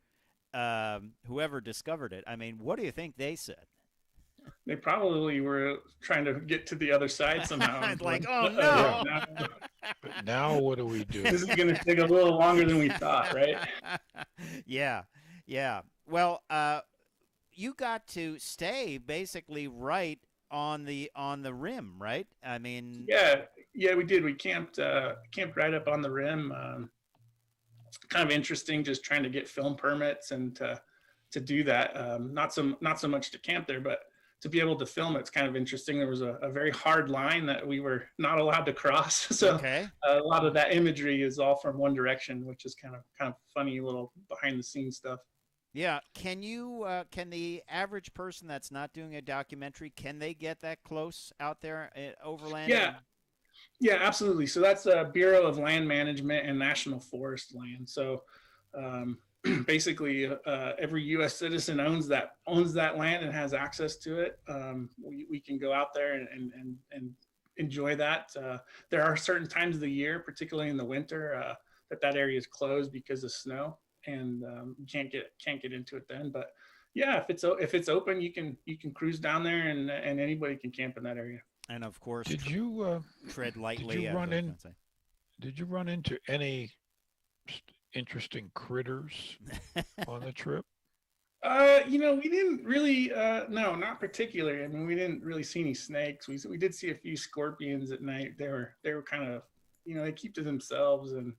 discovered it. I mean, what do you think they said? They probably were trying to get to the other side somehow. It's like, oh no! But now what do we do? This is going to take a little longer than we thought, right? Yeah. Well, you got to stay basically right on the rim, right? I mean, yeah, we did. We camped right up on the rim. Kind of interesting, just trying to get film permits and to do that. Not so much to camp there, but to be able to film it's kind of interesting. There was a very hard line that we were not allowed to cross. So okay. A lot of that imagery is all from one direction, which is kind of funny little behind the scenes stuff. Yeah. Can the average person that's not doing a documentary, can they get that close out there at Overlanding? Yeah, absolutely. So that's a Bureau of Land Management and National Forest land. So basically, every U.S. citizen owns that land and has access to it. We can go out there and enjoy that. There are certain times of the year, particularly in the winter, that area is closed because of snow, and you can't get into it then. But yeah, if it's open, you can cruise down there, and anybody can camp in that area. And of course, Did you tread lightly. Did you run into any interesting critters on the trip? We didn't really. No, not particularly. I mean, we didn't really see any snakes. We did see a few scorpions at night. They were kind of, they keep to themselves, and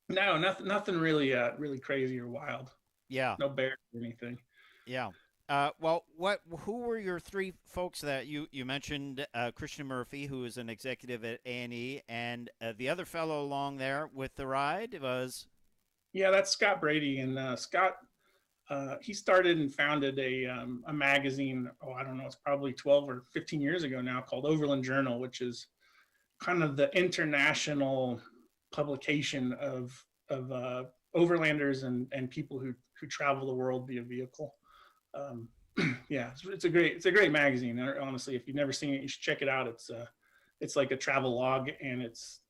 no, nothing really crazy or wild. Yeah. No bears or anything. Yeah. Who were your three folks that you mentioned? Christian Murphy, who is an executive at A&E, and the other fellow along there with the ride was. Yeah, that's Scott Brady, and Scott. He started and founded a magazine. Oh, I don't know. It's probably 12 or 15 years ago now, called Overland Journal, which is kind of the international publication of overlanders and people who travel the world via vehicle. Yeah, it's a great magazine. Honestly, if you've never seen it, you should check it out. It's like a travel log, and it's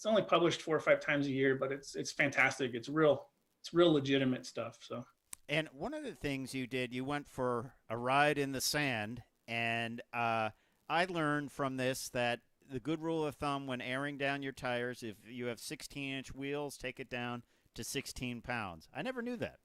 only published 4 or 5 times a year, but it's fantastic. It's real legitimate stuff. So. And one of the things you did, you went for a ride in the sand, and I learned from this that the good rule of thumb when airing down your tires, if you have 16-inch wheels, take it down to 16 pounds. I never knew that.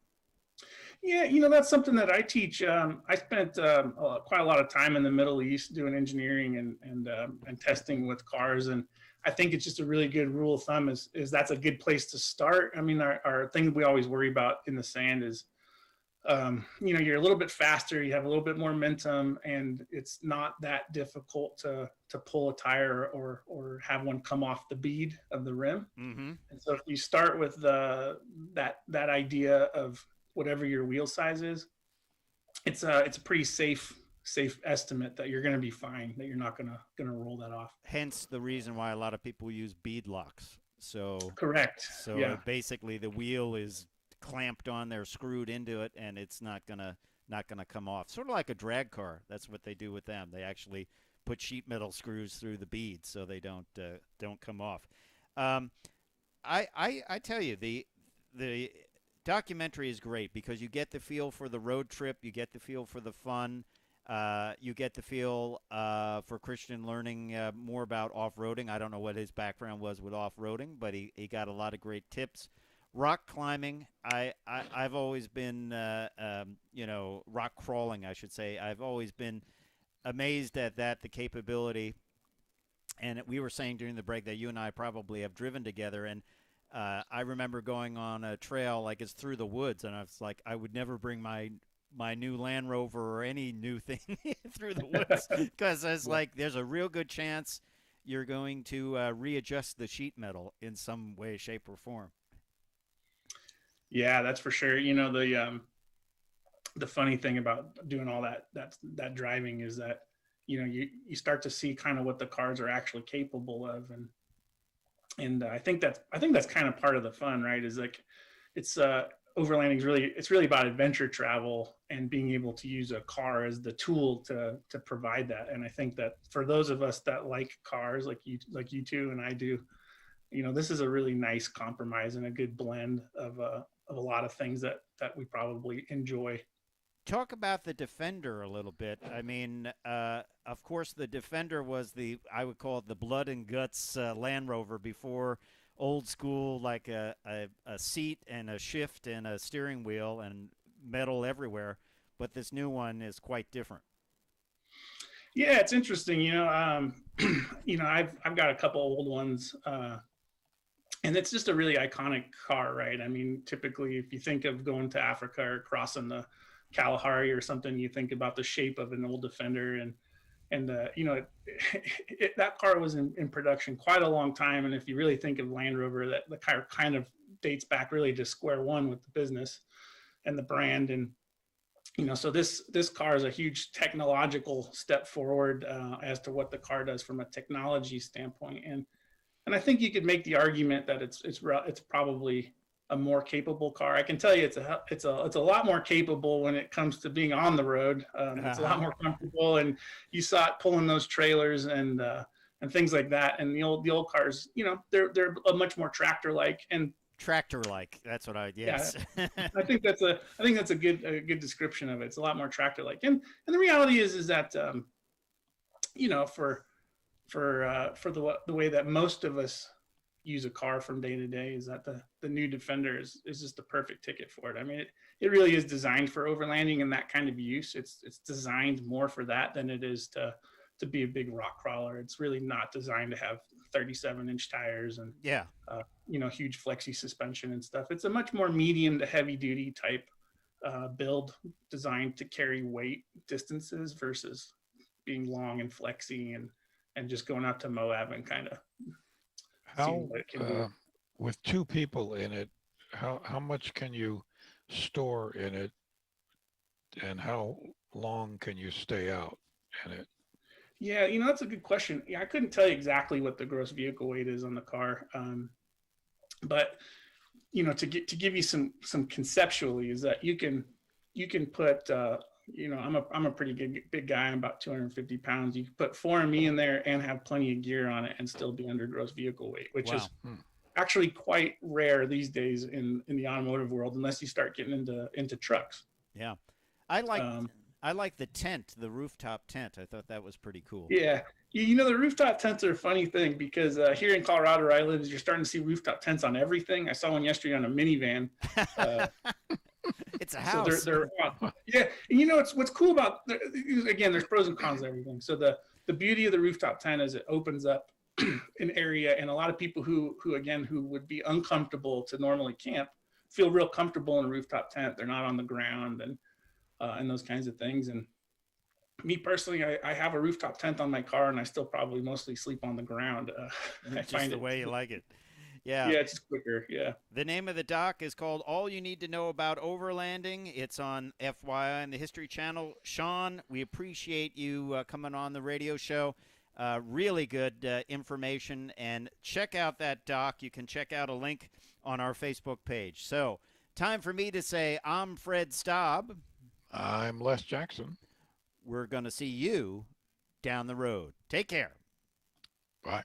Yeah, that's something that I teach. I spent quite a lot of time in the Middle East doing engineering and testing with cars, and I think it's just a really good rule of thumb is that's a good place to start. I mean, our thing we always worry about in the sand is you're a little bit faster, you have a little bit more momentum, and it's not that difficult to pull a tire or have one come off the bead of the rim. Mm-hmm. And so if you start with that idea of whatever your wheel size is, it's a pretty safe estimate that you're going to be fine, that you're not going to roll that off. Hence the reason why a lot of people use bead locks. So correct. So yeah. Basically the wheel is clamped on there, screwed into it, and it's not gonna come off. Sort of like a drag car. That's what they do with them. They actually put sheet metal screws through the beads so they don't come off. I tell you, the documentary is great because you get the feel for the road trip, you get the feel for the fun, you get the feel for Christian learning more about off-roading. I don't know what his background was with off-roading, but he got a lot of great tips. Rock climbing, I've always been, rock crawling, I should say. I've always been amazed at that, the capability. And we were saying during the break that you and I probably have driven together, and I remember going on a trail like it's through the woods, and I was like, I would never bring my new Land Rover or any new thing through the woods because it's like there's a real good chance you're going to readjust the sheet metal in some way, shape, or form. Yeah, that's for sure. The funny thing about doing all that driving is that, you start to see kind of what the cars are actually capable of. And I think that's kind of part of the fun, right? Is like, it's overlanding it's really about adventure travel and being able to use a car as the tool to provide that. And I think that for those of us that like cars, like you two and I do, this is a really nice compromise and a good blend of a lot of things that we probably enjoy. Talk about the Defender a little bit. I mean, of course, the Defender was I would call it the blood and guts Land Rover before old school, like a seat and a shift and a steering wheel and metal everywhere. But this new one is quite different. Yeah, it's interesting. I've got a couple old ones. And it's just a really iconic car, right? I mean, typically, if you think of going to Africa or crossing the Kalahari or something, you think about the shape of an old Defender, and that car was in production quite a long time. And if you really think of Land Rover, that the car kind of dates back really to square one with the business and the brand. And so this car is a huge technological step forward as to what the car does from a technology standpoint. And I think you could make the argument that it's probably a more capable car. I can tell you it's a lot more capable when it comes to being on the road. It's a lot more comfortable, and you saw it pulling those trailers and things like that. And the old cars, they're a much more tractor-like and tractor-like. That's what yes. Yeah, I think that's a good description of it. It's a lot more tractor-like. And the reality is that for the way that most of us use a car from day to day, is that the new Defender is just the perfect ticket for it. I mean, it really is designed for overlanding and that kind of use. It's designed more for that than it is to be a big rock crawler. It's really not designed to have 37-inch tires and huge flexi suspension and stuff. It's a much more medium to heavy duty type build, designed to carry weight distances versus being long and flexy and just going out to Moab and kind of how with two people in it, how much can you store in it, and how long can you stay out in it? Yeah, that's a good question. Yeah, I couldn't tell you exactly what the gross vehicle weight is on the car, but to give you some conceptually is that you can put I'm a pretty big guy. I'm about 250 pounds. You can put 4 of me in there and have plenty of gear on it and still be under gross vehicle weight, which is actually quite rare these days in the automotive world, unless you start getting into trucks. Yeah, I like the tent, the rooftop tent. I thought that was pretty cool. Yeah, the rooftop tents are a funny thing because here in Colorado, where I live, you're starting to see rooftop tents on everything. I saw one yesterday on a minivan. It's a house. So yeah. And what's cool about, again, there's pros and cons to everything. So the beauty of the rooftop tent is it opens up an area, and a lot of people who would be uncomfortable to normally camp feel real comfortable in a rooftop tent. They're not on the ground and those kinds of things. And me personally, I have a rooftop tent on my car, and I still probably mostly sleep on the ground. I Just find the it, way you like it. Yeah. yeah, it's just quicker. Yeah. The name of the doc is called All You Need to Know About Overlanding. It's on FYI on the History Channel. Sean, we appreciate you coming on the radio show. Really good information. And check out that doc. You can check out a link on our Facebook page. So, time for me to say I'm Fred Staub. I'm Les Jackson. We're going to see you down the road. Take care. Bye.